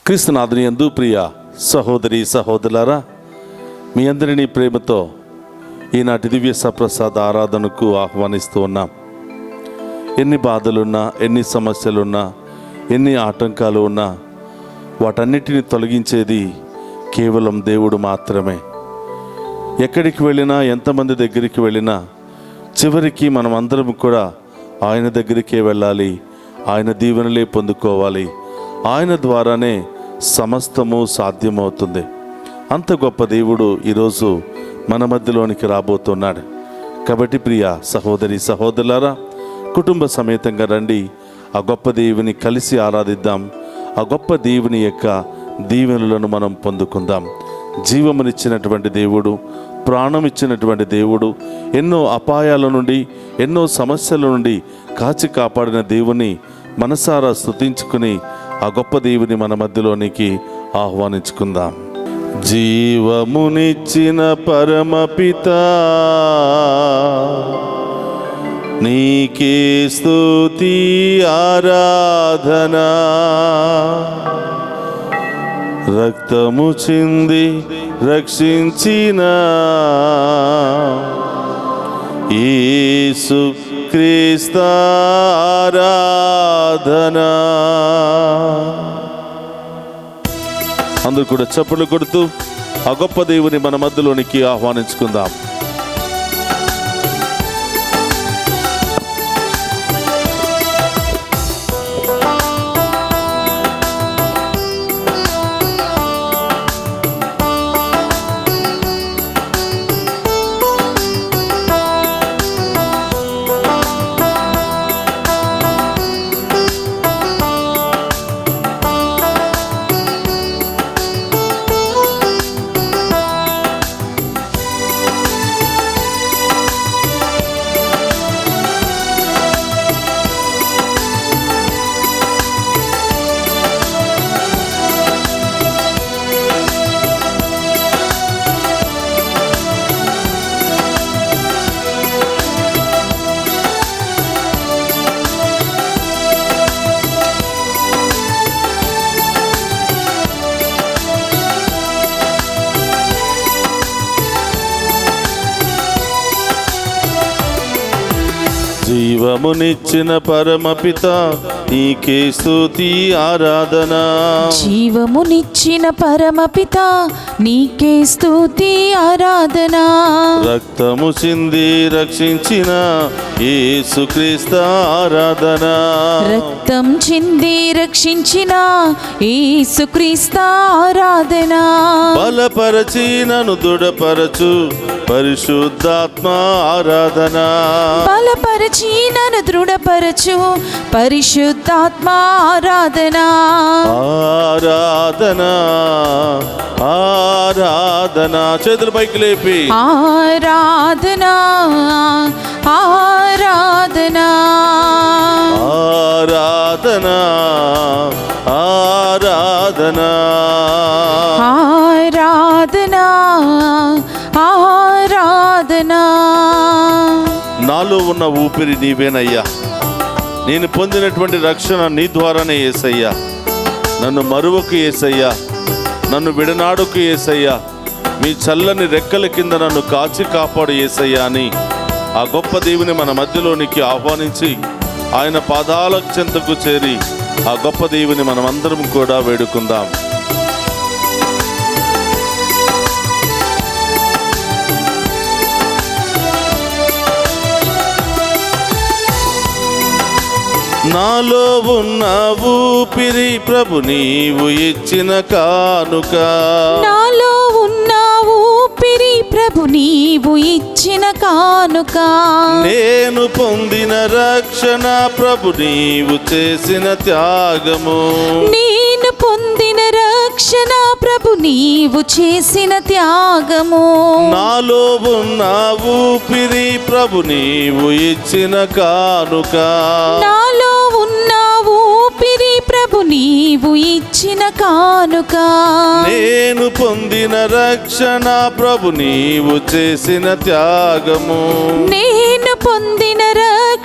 క్రీస్తునాథుని యందు ప్రియ సహోదరి సహోదరులారా, మీ అందరినీ ప్రేమతో ఈనాటి దివ్య సప్రసాద ఆరాధనకు ఆహ్వానిస్తూ ఉన్నాం. ఎన్ని బాధలున్నా, ఎన్ని సమస్యలున్నా, ఎన్ని ఆటంకాలు ఉన్నా వాటన్నిటిని తొలగించేది కేవలం దేవుడు మాత్రమే. ఎక్కడికి వెళ్ళినా, ఎంతమంది దగ్గరికి వెళ్ళినా చివరికి మనం అందరం కూడా ఆయన దగ్గరికే వెళ్ళాలి, ఆయన దీవెనలే పొందుకోవాలి. ఆయన ద్వారానే సమస్తము సాధ్యమవుతుంది. అంత గొప్ప దేవుడు ఈరోజు మన మధ్యలోనికి రాబోతున్నాడు. కాబట్టి ప్రియ సహోదరి సహోదరులారా, కుటుంబ సమేతంగా రండి, ఆ గొప్ప దేవుని కలిసి ఆరాధిద్దాం. ఆ గొప్ప దేవుని యొక్క దీవెనలను మనం పొందుకుందాం. జీవమునిచ్చినటువంటి దేవుడు, ప్రాణం ఇచ్చినటువంటి దేవుడు, ఎన్నో అపాయాల నుండి, ఎన్నో సమస్యల నుండి కాచి కాపాడిన దేవుని మనసారా స్తుతించుకుని ఆ గొప్ప దేవుని మన మధ్యలోనికి ఆహ్వానించుకుందాం. జీవమునిచ్చిన పరమపిత, నీకే స్తుతి ఆరాధన. రక్తము చింది రక్షించిన యేసు క్రీస్తు ఆరాధన. అందరూ కూడా చప్పట్లు కొడుతూ ఆ గొప్ప దేవుని మన మధ్యలోనికి ఆహ్వానించుకుందాం. జీవమునిచ్చిన పరమపిత, నీకే స్తుతి ఆరాధన. జీవమునిచ్చిన పరమపిత, నీకే స్తుతి ఆరాధన. రక్తము చింది రక్షించిన యేసుక్రీస్తు ఆరాధన. రక్తం చింది రక్షించిన యేసుక్రీస్తు ఆరాధన. బలపరచి నన్ను దృఢపరచు పరిశుద్ధాత్మ ఆరాధన. బలపరచి నన్ను దృఢపరచు పరిశుద్ధాత్మ ఆరాధన. ఆరాధన ఆరాధన. చేతులు పైకి లేపి ఆరాధన ఆరాధన ఆరాధన ఆరాధన ఆరాధన ఆరాధన. నాలో ఉన్న ఊపిరి నీవేనయ్యా. నేను పొందినటువంటి రక్షణ నీ ద్వారానే యేసయ్యా. నన్ను మరువకు యేసయ్యా, నన్ను విడనాడుకు యేసయ్యా. మీ చల్లని రెక్కల కింద నన్ను కాచి కాపాడు యేసయ్యా అని ఆ గొప్ప దేవుని మన మధ్యలోనికి ఆహ్వానించి ఆయన పాదాల చెంతకు చేరి ఆ గొప్ప దేవుని మనమందరం కూడా వేడుకుందాం. నాలో ఉన్న ఊపిరి ప్రభు నీవు ఇచ్చిన కానుక. నాలో ఉన్న ఊపిరి ప్రభు నీవు ఇచ్చిన కానుక. నేను పొందిన రక్షణ ప్రభు నీవు చేసిన త్యాగము. నేను పొందిన రక్షణ ప్రభు నీవు చేసిన త్యాగము. నాలో ఉన్న ఊపిరి ప్రభు నీవు ఇచ్చిన కానుక. నాలో ఉన్న ఊపిరి ప్రభు నీవు ఇచ్చిన కానుక. నేను పొందిన రక్షణ ప్రభు నీవు చేసిన త్యాగము. నేను పొందిన రక్షణ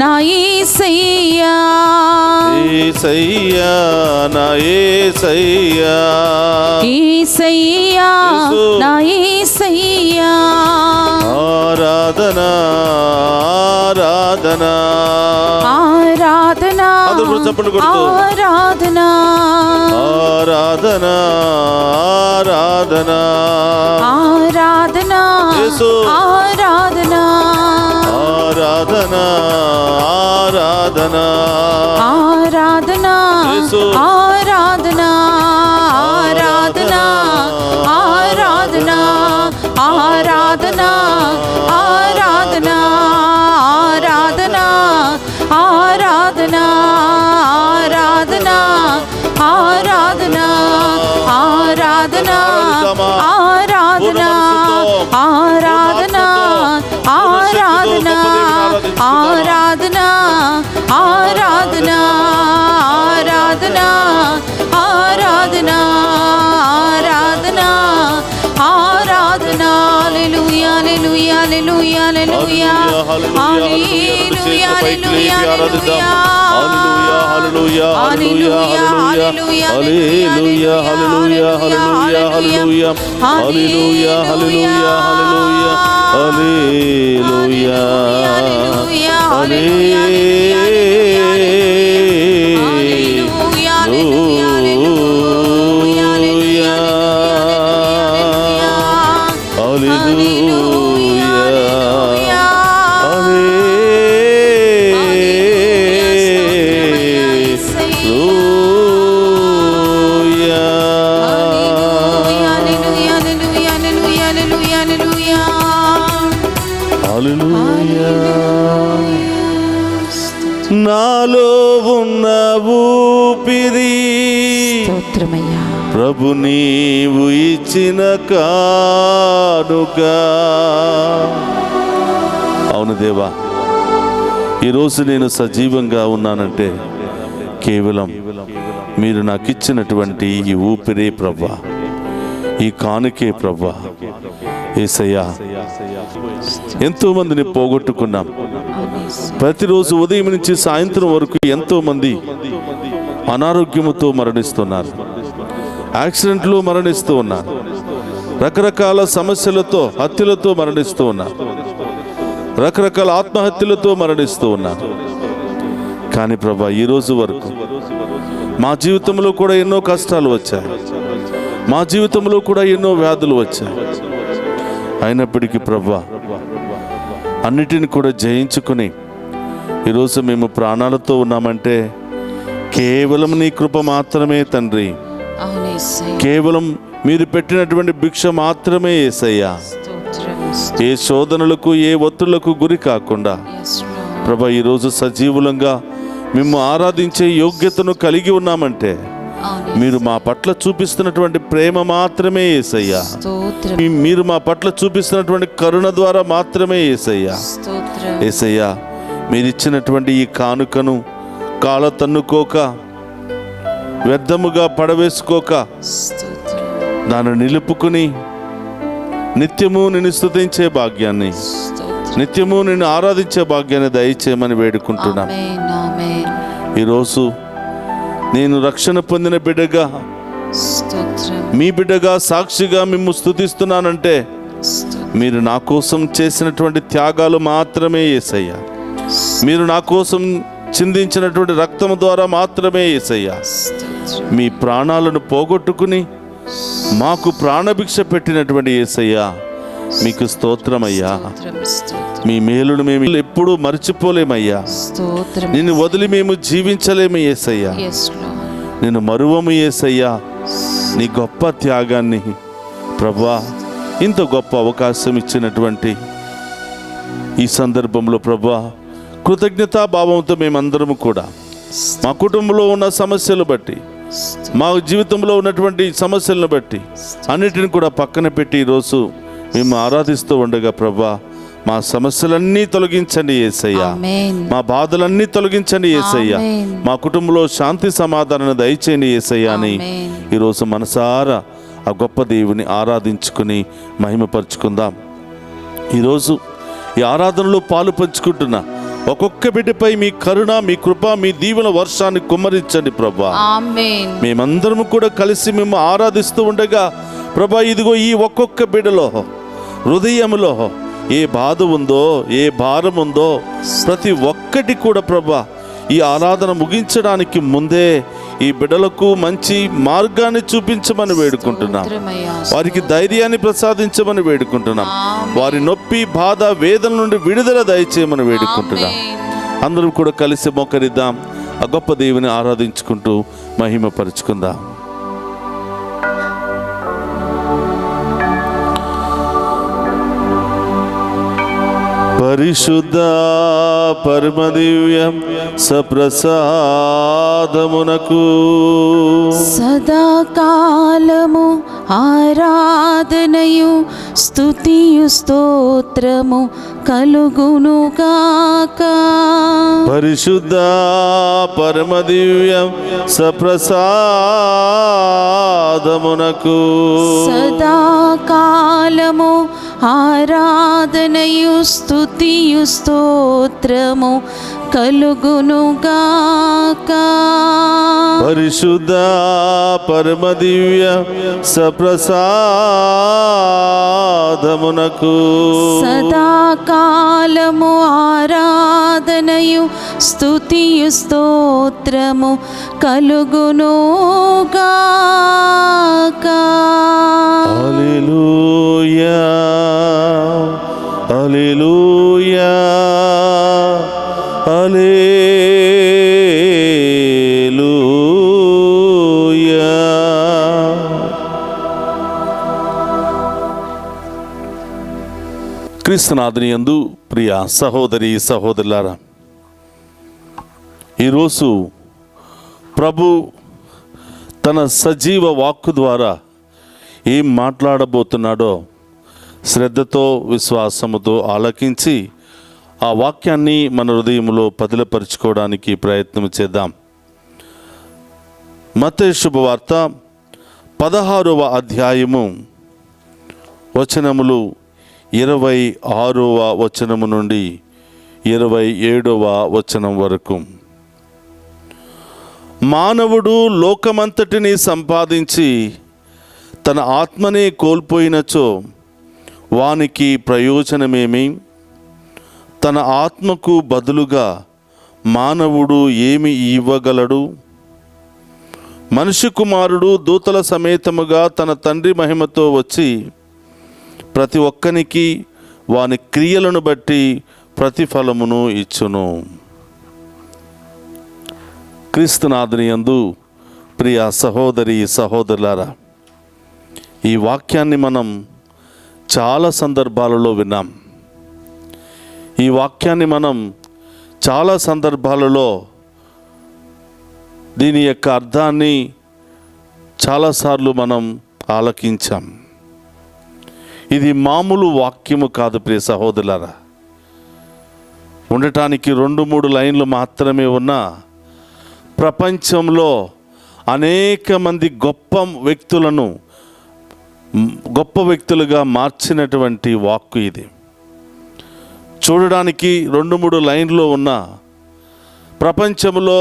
నా యేసయ్యా యేసయ్యా నా యేసయ్యా యేసయ్యా నా యేసయ్యా ఆరాధన ఆరాధన ఆరాధన అందరూ చప్పట్లు కొడుతూ ఆరాధన ఆరాధన ఆరాధన ఆరాధన యేసు ఆరాధన ఆరాధన ఆరాధన ఆరాధన యేసు ఆరాధన ఆరాధన ఆరాధన ఆరాధన ఆరాధన ఆరాధన ఆరాధన ఆరాధన ఆరాధన ఆరాధన ఆరాధన ఆరాధన ఆరాధన ఆరాధన ఆరాధన ఆరాధన ఆరాధన ఆరాధన ఆరాధన హల్లెలూయా హల్లెలూయా హల్లెలూయా హల్లెలూయా హల్లెలూయా హల్లెలూయా హల్లెలూయా హల్లెలూయా హల్లెలూయా హల్లెలూయా హల్లెలూయా హల్లెలూయా హల్లెలూయా హల్లెలూయా హల్లెలూయా హల్లెలూయా హల్లెలూయా హల్లెలూయా నాలో ఉన్న ఊపిరి స్తోత్రమయ్యా ప్రభు నీవు ఇచ్చిన కానుక. అవును దేవా, ఈరోజు నేను సజీవంగా ఉన్నానంటే కేవలం మీరు నాకు ఇచ్చినటువంటి ఈ ఊపిరే ప్రభా, ఈ కానుకే ప్రభా. యేసయ్యా, ఎంతో మందిని పోగొట్టుకున్నాం. ప్రతిరోజు ఉదయం నుంచి సాయంత్రం వరకు ఎంతో మంది అనారోగ్యముతో మరణిస్తున్నారు, యాక్సిడెంట్లు మరణిస్తూ ఉన్నారు, రకరకాల సమస్యలతో హత్యలతో మరణిస్తూ ఉన్నారు, రకరకాల ఆత్మహత్యలతో మరణిస్తూ ఉన్నారు. కానీ ప్రభా, ఈరోజు వరకు మా జీవితంలో కూడా ఎన్నో కష్టాలు వచ్చాయి, మా జీవితంలో కూడా ఎన్నో వ్యాధులు వచ్చాయి. అయినప్పటికీ ప్రభా, అన్నిటిని కూడా జయించుకుని ఈరోజు మేము ప్రాణాలతో ఉన్నామంటే కేవలం నీ కృప మాత్రమే తండ్రి, కేవలం మీరు పెట్టినటువంటి భిక్ష మాత్రమే యేసయ్యా. ఏ శోధనలకు ఏ ఒత్తులకు గురి కాకుండా ప్రభా, ఈరోజు సజీవులంగా మేము ఆరాధించే యోగ్యతను కలిగి ఉన్నామంటే మీరు మా పట్ల చూపిస్తున్నటువంటి ప్రేమ మాత్రమే యేసయ్యా. మీరు మా పట్ల చూపిస్తున్నటువంటి కరుణ ద్వారా మాత్రమే యేసయ్యా. యేసయ్యా, మీరిచ్చినటువంటి ఈ కానుకను కాల తన్నుకోక, వ్యర్థముగా పడవేసుకోక, దాన్ని నిలుపుకుని నిత్యము నిన్ను స్తుతించే భాగ్యాన్ని, నిత్యము నిన్ను ఆరాధించే భాగ్యాన్ని దయచేయమని వేడుకుంటున్నాం. ఈరోజు నేను రక్షణ పొందిన బిడ్డగా, మీ బిడ్డగా, సాక్షిగా మిమ్ము స్తుతిస్తున్నానంటే మీరు నా కోసం చేసినటువంటి త్యాగాలు మాత్రమే యేసయ్యా. మీరు నా కోసం చిందించినటువంటి రక్తము ద్వారా మాత్రమే యేసయ్యా. మీ ప్రాణాలను పోగొట్టుకుని మాకు ప్రాణభిక్ష పెట్టినటువంటి యేసయ్యా, మీకు స్తోత్రమయ్యా. మీ మేలును మేము ఎప్పుడూ మర్చిపోలేమయ్యా. నిన్ను వదిలి మేము జీవించలేము యేసయ్యా. నిన్ను మరువము యేసయ్యా. నీ గొప్ప త్యాగాన్ని ప్రభా, ఇంత గొప్ప అవకాశం ఇచ్చినటువంటి ఈ సందర్భంలో ప్రభా, కృతజ్ఞతాభావంతో మేమందరము కూడా మా కుటుంబంలో ఉన్న సమస్యలు బట్టి, మా జీవితంలో ఉన్నటువంటి సమస్యలను బట్టి అన్నిటిని కూడా పక్కన పెట్టి ఈరోజు మేము ఆరాధిస్తూ ఉండగా ప్రభా, మా సమస్యలన్నీ తొలగించండి యేసయ్యా. మా బాధలన్నీ తొలగించండి యేసయ్యా. మా కుటుంబంలో శాంతి సమాధానాన్ని దయచేయండి యేసయ్యా అని ఈరోజు మనసారా ఆ గొప్ప దేవుని ఆరాధించుకుని మహిమపరుచుకుందాం. ఈరోజు ఈ ఆరాధనలో పాలు పంచుకుంటున్న ఒక్కొక్క బిడ్డపై మీ కరుణ, మీ కృప, మీ దీవెన వర్షాన్ని కుమ్మరించండి ప్రభా. ఆమేన్. మేమందరం కూడా కలిసి మేము ఆరాధిస్తూ ఉండగా ప్రభా, ఇదిగో ఈ ఒక్కొక్క బిడ్డలో హృదయంలో ఏ బాధ ఉందో, ఏ భారం ఉందో ప్రతి ఒక్కటి కూడా ప్రభా, ఈ ఆరాధన ముగించడానికి ముందే ఈ బిడ్డలకు మంచి మార్గాన్ని చూపించమని వేడుకుంటున్నాం. వారికి ధైర్యాన్ని ప్రసాదించమని వేడుకుంటున్నాం. వారి నొప్పి, బాధ, వేదన నుండి విడుదల దయచేయమని వేడుకుంటున్నాం. అందరం కూడా కలిసి మోకరిద్దాం. ఆ గొప్ప దేవుని ఆరాధించుకుంటూ మహిమపరుచుకుందాం. పరిశుద్ధ పరమదివ్య సప్రసాదమునకు సదాకాలము ఆరాధనయు స్తుతియు స్తోత్రము కలుగునుగాక. పరిశుద్ధ పరమదివ్య సప్రసాదమునకు సదాకాలము ఆరాధనయు స్తుతియు స్తోత్రము కలుగునుగాక. పరిశుద్ధ పరమదివ్య సప్రసాదమునకు సదాకాలము ఆరాధనయు స్తుతియు స్తోత్రము కలుగునుగాక. హల్లెలూయా, హల్లెలూయా, హల్లెలూయా. క్రీస్తునాథుని యందు ప్రియ సహోదరి సహోదరులారా, ఈరోజు ప్రభు తన సజీవ వాక్కు ద్వారా ఏం మాట్లాడబోతున్నాడో శ్రద్ధతో, విశ్వాసముతో ఆలకించి ఆ వాక్యాన్ని మన హృదయంలో పదిలపరుచుకోవడానికి ప్రయత్నం చేద్దాం. మత్తయి శుభవార్త 16వ అధ్యాయము వచనములు 26వ వచనము నుండి 27వ వచనం వరకు. మానవుడు లోకమంతటిని సంపాదించి తన ఆత్మనే కోల్పోయినచో వానికి ప్రయోజనమేమి? తన ఆత్మకు బదులుగా మానవుడు ఏమి ఇవ్వగలడు? మనిషి కుమారుడు దూతల సమేతముగా తన తండ్రి మహిమతో వచ్చి ప్రతి ఒక్కనికి వాని క్రియలను బట్టి ప్రతిఫలమును ఇచ్చును. క్రీస్తునాథుని యందు ప్రియ సహోదరి సహోదరులారా, ఈ వాక్యాన్ని మనం చాలా సందర్భాలలో విన్నాం. ఈ వాక్యాన్ని మనం చాలా సందర్భాలలో దీని యొక్క అర్థాన్ని చాలాసార్లు మనం ఆలకించాం. ఇది మామూలు వాక్యము కాదు ప్రియ సహోదరులారా. ఉండటానికి 2-3 లైన్లు మాత్రమే ఉన్న ప్రపంచంలో అనేక మంది గొప్ప వ్యక్తులుగా మార్చినటువంటి వాక్కు ఇది. చూడడానికి 2-3 లైన్లో ఉన్న ప్రపంచంలో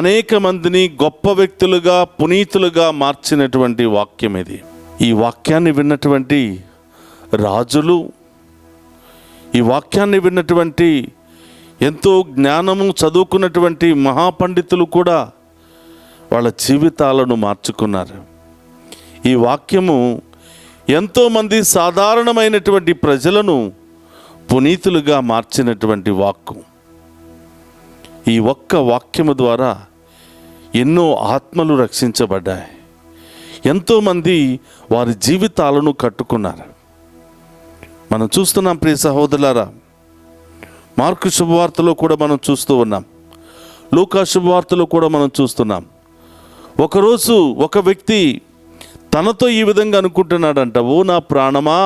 అనేక మందిని గొప్ప వ్యక్తులుగా, పునీతులుగా మార్చినటువంటి వాక్యం ఇది. ఈ వాక్యాన్ని విన్నటువంటి రాజులు, ఈ వాక్యాన్ని విన్నటువంటి ఎంతో జ్ఞానము చదువుకున్నటువంటి మహాపండితులు కూడా వాళ్ళ జీవితాలను మార్చుకున్నారు. ఈ వాక్యము ఎంతోమంది సాధారణమైనటువంటి ప్రజలను పునీతులుగా మార్చినటువంటి వాక్కు. ఈ ఒక్క వాక్యము ద్వారా ఎన్నో ఆత్మలు రక్షించబడ్డాయి. ఎంతోమంది వారి జీవితాలను కట్టుకున్నారు. మనం చూస్తున్నాం ప్రియ సహోదరులారా. మార్కు శుభవార్తలో కూడా మనం చూస్తూ ఉన్నాం. లూకా శుభవార్తలో కూడా మనం చూస్తున్నాం. ఒకరోజు ఒక వ్యక్తి తనతో ఈ విధంగా అనుకుంటున్నాడంట, ఓ నా ప్రాణమా,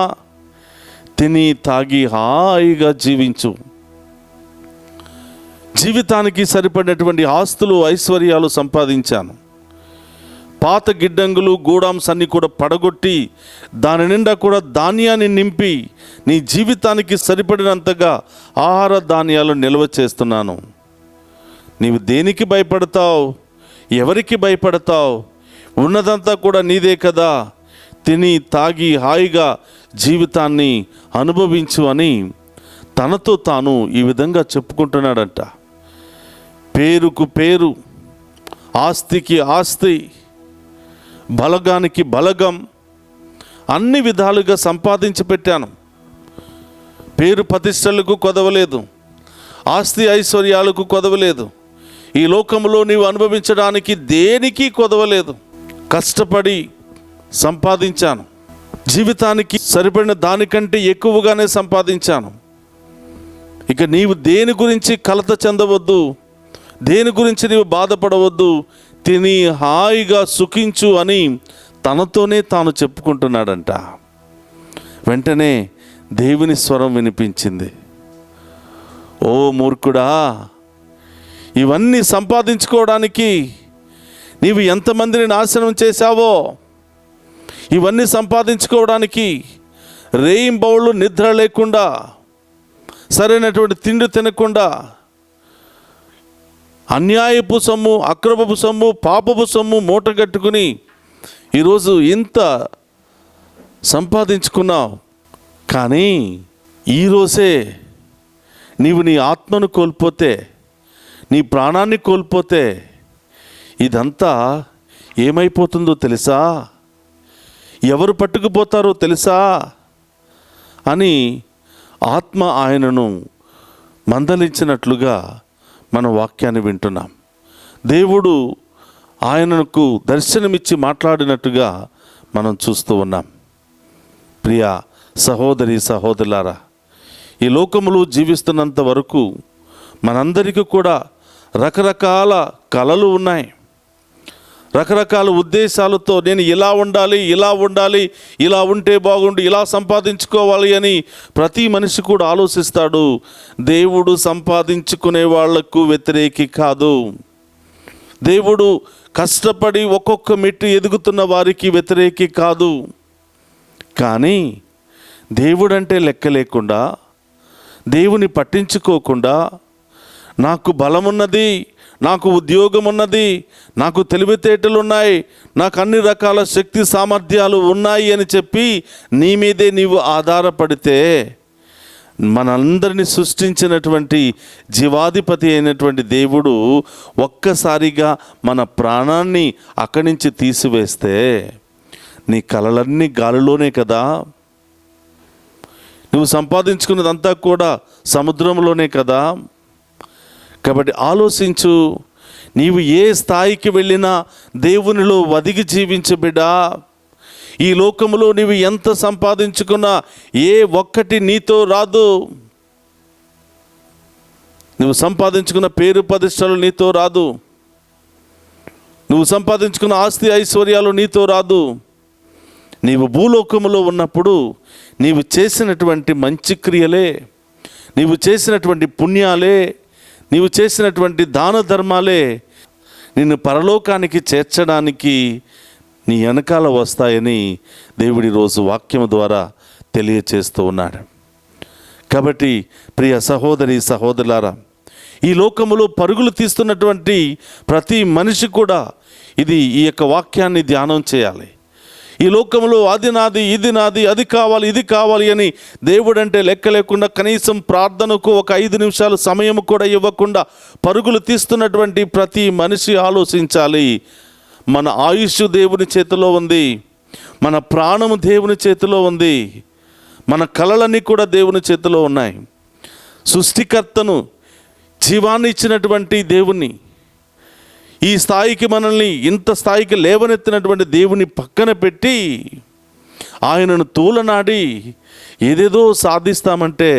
తిని తాగి హాయిగా జీవించు. జీవితానికి సరిపడినటువంటి ఆస్తులు, ఐశ్వర్యాలు సంపాదించాను. పాత గిడ్డంగులు గోడామ్స్ అన్నీ కూడా పడగొట్టి దాని నిండా కూడా ధాన్యాన్ని నింపి నీ జీవితానికి సరిపడినంతగా ఆహార ధాన్యాలు నిల్వ చేస్తున్నాను. నీవు దేనికి భయపడతావు? ఎవరికి భయపడతావు? ఉన్నదంతా కూడా నీదే కదా. తిని తాగి హాయిగా జీవితాన్ని అనుభవించు అని తనతో తాను ఈ విధంగా చెప్పుకుంటున్నాడంట. పేరుకు పేరు, ఆస్తికి ఆస్తి, బలగానికి బలగం, అన్ని విధాలుగా సంపాదించి పెట్టాను. పేరు ప్రతిష్టలకు కొదవలేదు, ఆస్తి ఐశ్వర్యాలకు కొదవలేదు, ఈ లోకంలో నీవు అనుభవించడానికి దేనికి కొదవలేదు. కష్టపడి సంపాదించాను, జీవితానికి సరిపడిన దానికంటే ఎక్కువగానే సంపాదించాను. ఇక నీవు దేని గురించి కలత చెందవద్దు, దేని గురించి నీవు బాధపడవద్దు, తిని హాయిగా సుఖించు అని తనతోనే తాను చెప్పుకుంటున్నాడంట. వెంటనే దేవుని స్వరం వినిపించింది, ఓ మూర్ఖుడా, ఇవన్నీ సంపాదించుకోవడానికి నీవు ఎంతమందిని నాశనం చేశావో, ఇవన్నీ సంపాదించుకోవడానికి రేయింబవళ్ళు నిద్ర లేకుండా, సరైనటువంటి తిండి తినకుండా, అన్యాయపు సొమ్ము, అక్రమపు సొమ్ము, పాపపు సొమ్ము మూటగట్టుకుని ఈరోజు ఇంత సంపాదించుకున్నావు. కానీ ఈరోజే నీవు నీ ఆత్మను కోల్పోతే, నీ ప్రాణాన్ని కోల్పోతే ఇదంతా ఏమైపోతుందో తెలుసా? ఎవరు పట్టుకుపోతారో తెలుసా అని ఆత్మ ఆయనను మందలించినట్లుగా మన వాక్యాన్ని వింటున్నాం. దేవుడు ఆయనకు దర్శనమిచ్చి మాట్లాడినట్టుగా మనం చూస్తూ ఉన్నాం. ప్రియ సహోదరి సహోదరులారా, ఈ లోకములో జీవిస్తున్నంత వరకు మనందరికీ కూడా రకరకాల కలలు ఉన్నాయి. రకరకాల ఉద్దేశాలతో నేను ఇలా ఉండాలి, ఇలా ఉండాలి, ఇలా ఉంటే బాగుండు, ఇలా సంపాదించుకోవాలి అని ప్రతి మనిషి కూడా ఆలోచిస్తాడు. దేవుడు సంపాదించుకునే వాళ్లకు వ్యతిరేకి కాదు. దేవుడు కష్టపడి ఒక్కొక్క మెట్టు ఎదుగుతున్న వారికి వ్యతిరేకి కాదు. కానీ దేవుడంటే లెక్క లేకుండా, దేవుని పట్టించుకోకుండా, నాకు బలమున్నది, నాకు ఉద్యోగం ఉన్నది, నాకు తెలివితేటలు ఉన్నాయి, నాకు అన్ని రకాల శక్తి సామర్థ్యాలు ఉన్నాయి అని చెప్పి నీ మీదే నీవు ఆధారపడితే, మనందరినీ సృష్టించినటువంటి జీవాధిపతి అయినటువంటి దేవుడు ఒక్కసారిగా మన ప్రాణాన్ని అక్కడి నుంచి తీసివేస్తే నీ కలలన్నీ గాలిలోనే కదా. నువ్వు సంపాదించుకున్నదంతా కూడా సముద్రంలోనే కదా. కాబట్టి ఆలోచించు, నీవు ఏ స్థాయికి వెళ్ళినా దేవునిలో వదిగి జీవించు బిడ్డా. ఈ లోకములో నీవు ఎంత సంపాదించుకున్నా ఏ ఒక్కటి నీతో రాదు. నువ్వు సంపాదించుకున్న పేరు ప్రతిష్టలు నీతో రాదు. నువ్వు సంపాదించుకున్న ఆస్తి ఐశ్వర్యాలు నీతో రాదు. నీవు భూలోకములో ఉన్నప్పుడు నీవు చేసినటువంటి మంచి క్రియలే, నీవు చేసినటువంటి పుణ్యాలే, నీవు చేసినటువంటి దాన ధర్మాలే నిన్ను పరలోకానికి చేర్చడానికి నీ వెనకాల వస్తాయని దేవుడి రోజు వాక్యం ద్వారా తెలియచేస్తూ ఉన్నాడు. కాబట్టి ప్రియ సహోదరి సహోదరులారా, ఈ లోకములో పరుగులు తీస్తున్నటువంటి ప్రతి మనిషి కూడా ఈ యొక్క వాక్యాన్ని ధ్యానం చేయాలి. ఈ లోకంలో అది నాది, ఇది నాది, అది కావాలి, ఇది కావాలి అని దేవుడంటే లెక్క లేకుండా కనీసం ప్రార్థనకు ఒక 5 నిమిషాలు సమయం కూడా ఇవ్వకుండా పరుగులు తీస్తున్నటువంటి ప్రతి మనిషి ఆలోచించాలి. మన ఆయుష్ దేవుని చేతిలో ఉంది, మన ప్రాణము దేవుని చేతిలో ఉంది, మన కలలన్నీ కూడా దేవుని చేతిలో ఉన్నాయి. సృష్టికర్తను, జీవాన్ని ఇచ్చినటువంటి దేవుణ్ణి, ఈ స్థాయికి మనల్ని ఇంత స్థాయికి లేవనెత్తినటువంటి దేవుని పక్కన పెట్టి ఆయనను తూలనాడి ఏదేదో సాధిస్తామంటే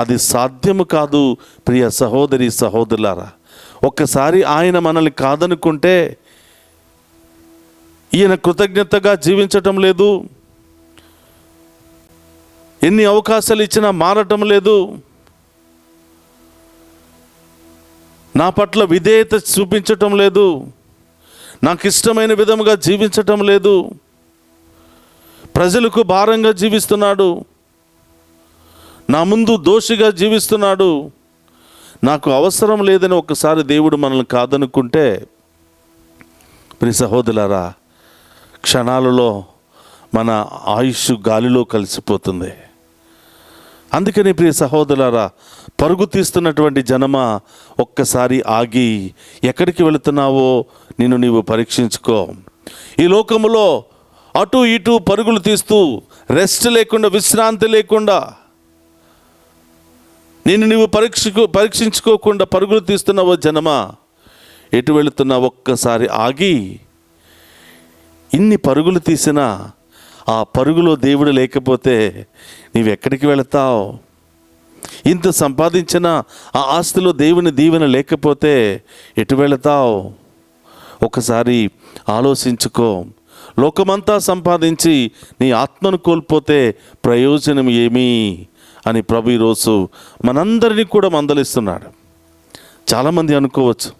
అది సాధ్యము కాదు. ప్రియ సహోదరి సహోదరులారా, ఒక్కసారి ఆయన మనల్ని కాదనుకుంటే ఈయన కృతజ్ఞతగా జీవించటం లేదు, ఎన్ని అవకాశాలు ఇచ్చినా మారటం లేదు, నా పట్ల విధేయత చూపించటం లేదు, నాకు ఇష్టమైన విధముగా జీవించటం లేదు, ప్రజలకు భారంగా జీవిస్తున్నాడు, నా ముందు దోషిగా జీవిస్తున్నాడు, నాకు అవసరం లేదని ఒకసారి దేవుడు మనల్ని కాదనుకుంటే ప్రియ సహోదరులారా, క్షణాలలో మన ఆయుష్ గాలిలో కలిసిపోతుంది. అందుకని ప్రియ సహోదరులారా, పరుగు తీస్తున్నటువంటి జనమా, ఒక్కసారి ఆగి ఎక్కడికి వెళుతున్నావో నిన్ను నీవు పరీక్షించుకో. ఈ లోకములో అటు ఇటు పరుగులు తీస్తూ రెస్ట్ లేకుండా, విశ్రాంతి లేకుండా, నిన్ను నీవు పరీక్షించుకోకుండా పరుగులు తీస్తున్నావో జనమా, ఎటు వెళుతున్నావు? ఒక్కసారి ఆగి, ఇన్ని పరుగులు తీసినా ఆ పరుగులో దేవుడు లేకపోతే నీవెక్కడికి వెళతావు? ఇంత సంపాదించిన ఆ ఆస్తిలో దేవుని దీవెన లేకపోతే ఎటు వెళతావు? ఒకసారి ఆలోచించుకో. లోకమంతా సంపాదించి నీ ఆత్మను కోల్పోతే ప్రయోజనం ఏమీ అని ప్రభు ఈరోజు మనందరినీ కూడా మందలిస్తున్నాడు. చాలామంది అనుకోవచ్చు,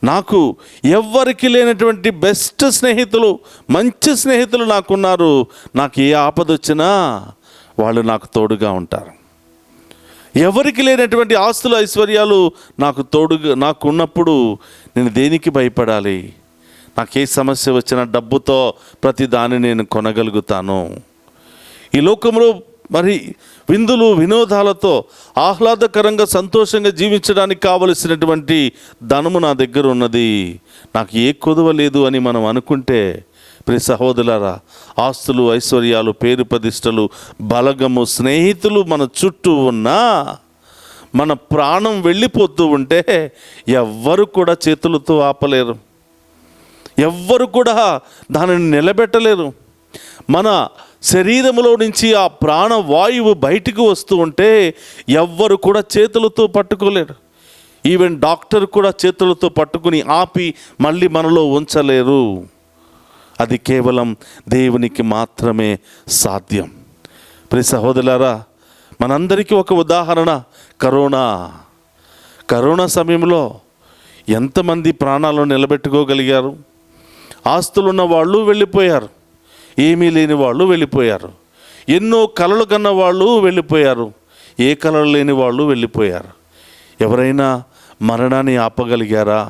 నాకు ఎవ్వరికి లేనటువంటి బెస్ట్ స్నేహితులు, మంచి స్నేహితులు నాకున్నారు, నాకు ఏ ఆపద వచ్చినా వాళ్ళు నాకు తోడుగా ఉంటారు. ఎవరికి లేనటువంటి ఆస్తులు, ఐశ్వర్యాలు నాకు ఉన్నప్పుడు నేను దేనికి భయపడాలి? నాకు ఏ సమస్య వచ్చినా డబ్బుతో ప్రతి దాన్ని నేను కొనగలుగుతాను. ఈ లోకంలో మరి విందులు వినోదాలతో ఆహ్లాదకరంగా సంతోషంగా జీవించడానికి కావలసినటువంటి ధనము నా దగ్గర ఉన్నది, నాకు ఏ కొదువ లేదు అని మనం అనుకుంటే ప్రియ సహోదరులారా, ఆస్తులు, ఐశ్వర్యాలు, పేరు ప్రతిష్టలు, బలగము, స్నేహితులు మన చుట్టూ ఉన్నా మన ప్రాణం వెళ్ళిపోతూ ఉంటే ఎవ్వరు కూడా చేతులతో ఆపలేరు, ఎవ్వరు కూడా దానిని నిలబెట్టలేరు. మన శరీరంలో నుంచి ఆ ప్రాణవాయువు బయటికి వస్తూ ఉంటే ఎవ్వరు కూడా చేతులతో పట్టుకోలేరు. ఈవెన్ డాక్టర్ కూడా చేతులతో పట్టుకుని ఆపి మళ్ళీ మనలో ఉంచలేరు. అది కేవలం దేవునికి మాత్రమే సాధ్యం. ప్రియ సహోదరులారా, మనందరికీ ఒక ఉదాహరణ కరోనా సమయంలో ఎంతమంది ప్రాణాలను నిలబెట్టుకోగలిగారు? ఆస్తులున్న వాళ్ళు వెళ్ళిపోయారు, ఏమీ లేని వాళ్ళు వెళ్ళిపోయారు, ఎన్నో కలలు కన్న వాళ్ళు వెళ్ళిపోయారు, ఏ కలలు లేని వాళ్ళు వెళ్ళిపోయారు. ఎవరైనా మరణాన్ని ఆపగలిగారా?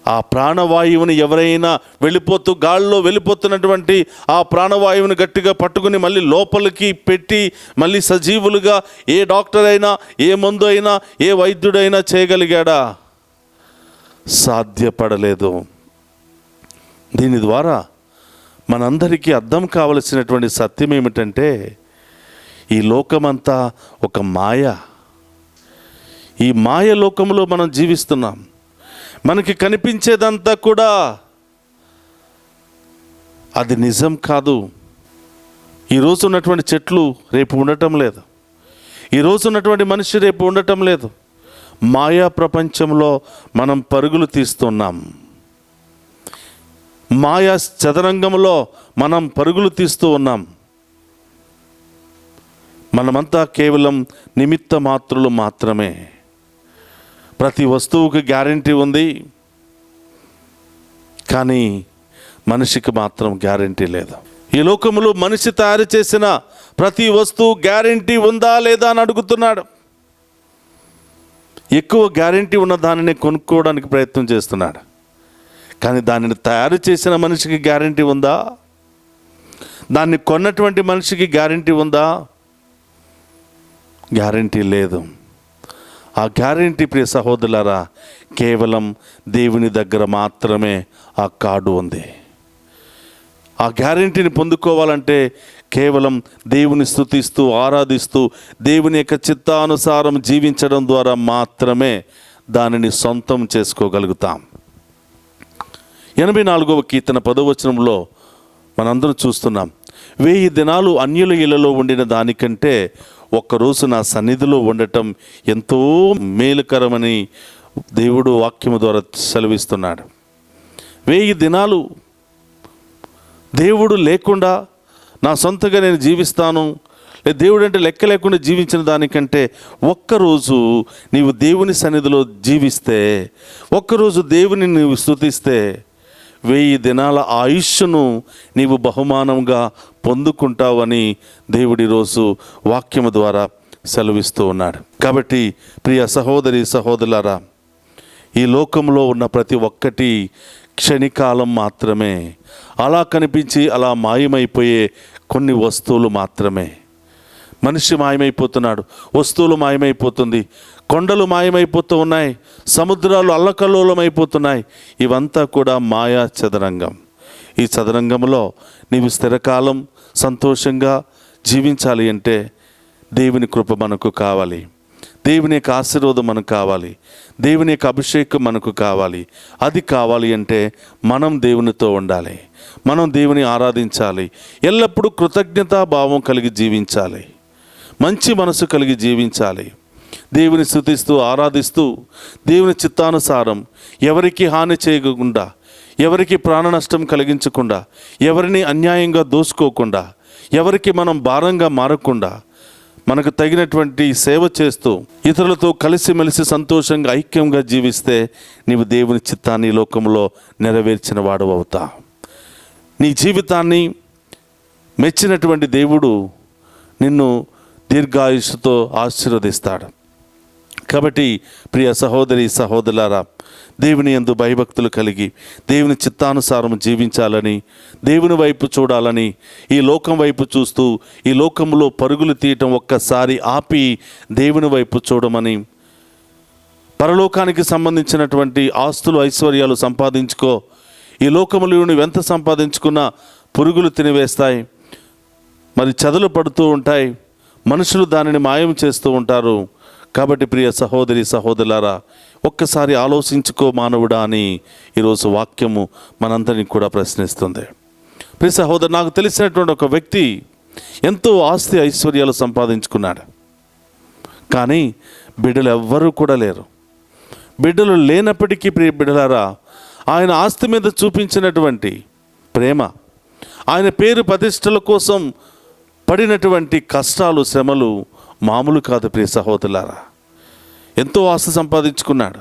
ఆ ప్రాణవాయువుని ఎవరైనా గాల్లో వెళ్ళిపోతున్నటువంటి ఆ ప్రాణవాయువుని గట్టిగా పట్టుకుని మళ్ళీ లోపలికి పెట్టి మళ్ళీ సజీవులుగా ఏ డాక్టర్ అయినా, ఏ మందు అయినా, ఏ వైద్యుడైనా చేయగలిగాడా? సాధ్యపడలేదు. దీని ద్వారా మనందరికీ అర్థం కావలసినటువంటి సత్యం ఏమిటంటే, ఈ లోకమంతా ఒక మాయ. ఈ మాయ లోకంలో మనం జీవిస్తున్నాం. మనకి కనిపించేదంతా కూడా అది నిజం కాదు. ఈరోజు ఉన్నటువంటి చెట్లు రేపు ఉండటం లేదు, ఈరోజు ఉన్నటువంటి మనిషి రేపు ఉండటం లేదు. మాయా ప్రపంచంలో మనం పరుగులు తీస్తున్నాం. మాయా చదరంగంలో మనం పరుగులు తీస్తూ ఉన్నాం. మనమంతా కేవలం నిమిత్త మాత్రులు మాత్రమే. ప్రతి వస్తువుకి గ్యారెంటీ ఉంది, కానీ మనిషికి మాత్రం గ్యారెంటీ లేదు. ఈ లోకంలో మనిషి తయారు చేసిన ప్రతి వస్తువు గ్యారెంటీ ఉందా లేదా అని అడుగుతున్నాడు. ఎక్కువ గ్యారెంటీ ఉన్న దానిని కొనుక్కోవడానికి ప్రయత్నం చేస్తున్నాడు, కానీ దానిని తయారు చేసిన మనిషికి గ్యారెంటీ ఉందా? దాన్ని కొన్నటువంటి మనిషికి గ్యారెంటీ ఉందా? గ్యారెంటీ లేదు. ఆ గ్యారెంటీ ప్రియ సహోదరులారా, కేవలం దేవుని దగ్గర మాత్రమే ఆ కార్డు ఉంది. ఆ గ్యారెంటీని పొందుకోవాలంటే కేవలం దేవుని స్తుతిస్తూ, ఆరాధిస్తూ, దేవుని యొక్క చిత్తానుసారం జీవించడం ద్వారా మాత్రమే దానిని సొంతం చేసుకోగలుగుతాం. 84వ కీర్తన 10వ వచనంలో మనందరం చూస్తున్నాం, 1000 దినాలు అన్యుల ఇళ్లలో ఉండిన దానికంటే ఒక్కరోజు నా సన్నిధిలో ఉండటం ఎంతో మేలుకరమని దేవుడు వాక్యము ద్వారా సెలవిస్తున్నాడు. 1000 దినాలు దేవుడు లేకుండా నా సొంతగా నేను జీవిస్తాను, దేవుడు అంటే లెక్క లేకుండా జీవించిన దానికంటే ఒక్కరోజు నీవు దేవుని సన్నిధిలో జీవిస్తే, ఒక్కరోజు దేవుని నీవు స్తుతిస్తే 1000 దినాల ఆయుష్ను నీవు బహుమానంగా పొందుకుంటావని దేవుడి రోజు వాక్యము ద్వారా సెలవిస్తూ ఉన్నాడు. కాబట్టి ప్రియ సహోదరి సహోదరులారా, ఈ లోకంలో ఉన్న ప్రతి ఒక్కటి క్షణికాలం మాత్రమే. అలా కనిపించి అలా మాయమైపోయే కొన్ని వస్తువులు మాత్రమే. మనిషి మాయమైపోతున్నాడు, వస్తువులు మాయమైపోతుంది, కొండలు మాయమైపోతూ ఉన్నాయి, సముద్రాలు అల్లకల్లోలమైపోతున్నాయి. ఇవంతా కూడా మాయా చదరంగం. ఈ చదరంగంలో నీవు స్థిరకాలం సంతోషంగా జీవించాలి అంటే దేవుని కృప మనకు కావాలి, దేవుని యొక్క ఆశీర్వాదం మనకు కావాలి, దేవుని యొక్క అభిషేకం మనకు కావాలి. అది కావాలి అంటే మనం దేవునితో ఉండాలి, మనం దేవుని ఆరాధించాలి, ఎల్లప్పుడూ కృతజ్ఞతాభావం కలిగి జీవించాలి, మంచి మనసు కలిగి జీవించాలి. దేవుని స్తుతిస్తూ ఆరాధిస్తూ దేవుని చిత్తానుసారం ఎవరికి హాని చేయకుండా, ఎవరికి ప్రాణ నష్టం కలిగించకుండా, ఎవరిని అన్యాయంగా దోసుకోకుండా, ఎవరికి మనం భారంగా మారకుండా, మనకు తగినటువంటి సేవ చేస్తూ ఇతరులతో కలిసిమెలిసి సంతోషంగా ఐక్యంగా జీవిస్తే నీవు దేవుని చిత్తాన్ని లోకంలో నెరవేర్చిన వాడు అవుతా. నీ జీవితాన్ని మెచ్చినటువంటి దేవుడు నిన్ను దీర్ఘాయుష్తో ఆశీర్వదిస్తాడు. కాబట్టి ప్రియ సహోదరి సహోదరులారా, దేవుని యందు భయభక్తులు కలిగి దేవుని చిత్తానుసారం జీవించాలని, దేవుని వైపు చూడాలని, ఈ లోకం వైపు చూస్తూ ఈ లోకంలో పరుగులు తీయటం ఒక్కసారి ఆపి దేవుని వైపు చూడమని, పరలోకానికి సంబంధించినటువంటి ఆస్తులు ఐశ్వర్యాలు సంపాదించుకో. ఈ లోకములో నువ్వు ఎంత సంపాదించుకున్నా పురుగులు తినివేస్తాయి, మరి చెదలు పడుతూ ఉంటాయి, మనుషులు దానిని మాయం చేస్తూ ఉంటారు. కాబట్టి ప్రియ సహోదరి సహోదరులారా, ఒక్కసారి ఆలోచించుకో మానవుడా అని ఈరోజు వాక్యము మనందరినీ కూడా ప్రశ్నిస్తుంది. ప్రియ సహోదరు, నాకు తెలిసినటువంటి ఒక వ్యక్తి ఎంతో ఆస్తి ఐశ్వర్యాలు సంపాదించుకున్నాడు, కానీ బిడ్డలు ఎవ్వరూ కూడా లేరు. బిడ్డలు లేనప్పటికీ ప్రియ బిడ్డలారా, ఆయన ఆస్తి మీద చూపించినటువంటి ప్రేమ, ఆయన పేరు ప్రతిష్టల కోసం పడినటువంటి కష్టాలు శ్రమలు మామూలు కాదు. ప్రియ సహోదరులారా, ఎంతో ఆస్తి సంపాదించుకున్నాడు,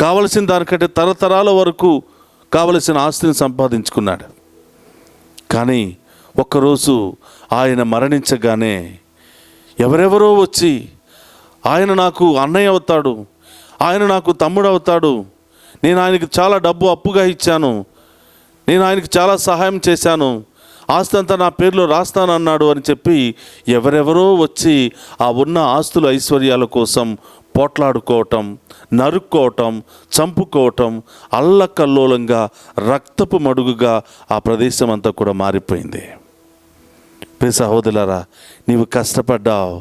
కావలసిన దానికంటే తరతరాల వరకు కావలసిన ఆస్తిని సంపాదించుకున్నాడు. కానీ ఒక్కరోజు ఆయన మరణించగానే ఎవరెవరో వచ్చి ఆయన నాకు అన్నయ్య అవుతాడు, ఆయన నాకు తమ్ముడు అవుతాడు, నేను ఆయనకి చాలా డబ్బు అప్పుగా ఇచ్చాను, నేను ఆయనకి చాలా సహాయం చేశాను, ఆస్తి అంతా నా పేరులో రాస్తానన్నాడు అని చెప్పి ఎవరెవరో వచ్చి ఆ ఉన్న ఆస్తులు ఐశ్వర్యాల కోసం పోట్లాడుకోవటం, నరుక్కోవటం, చంపుకోవటం, అల్లకల్లోలంగా రక్తపు మడుగుగా ఆ ప్రదేశం అంతా కూడా మారిపోయింది. ప్రియ సహోదరులారా, నీవు కష్టపడ్డావు,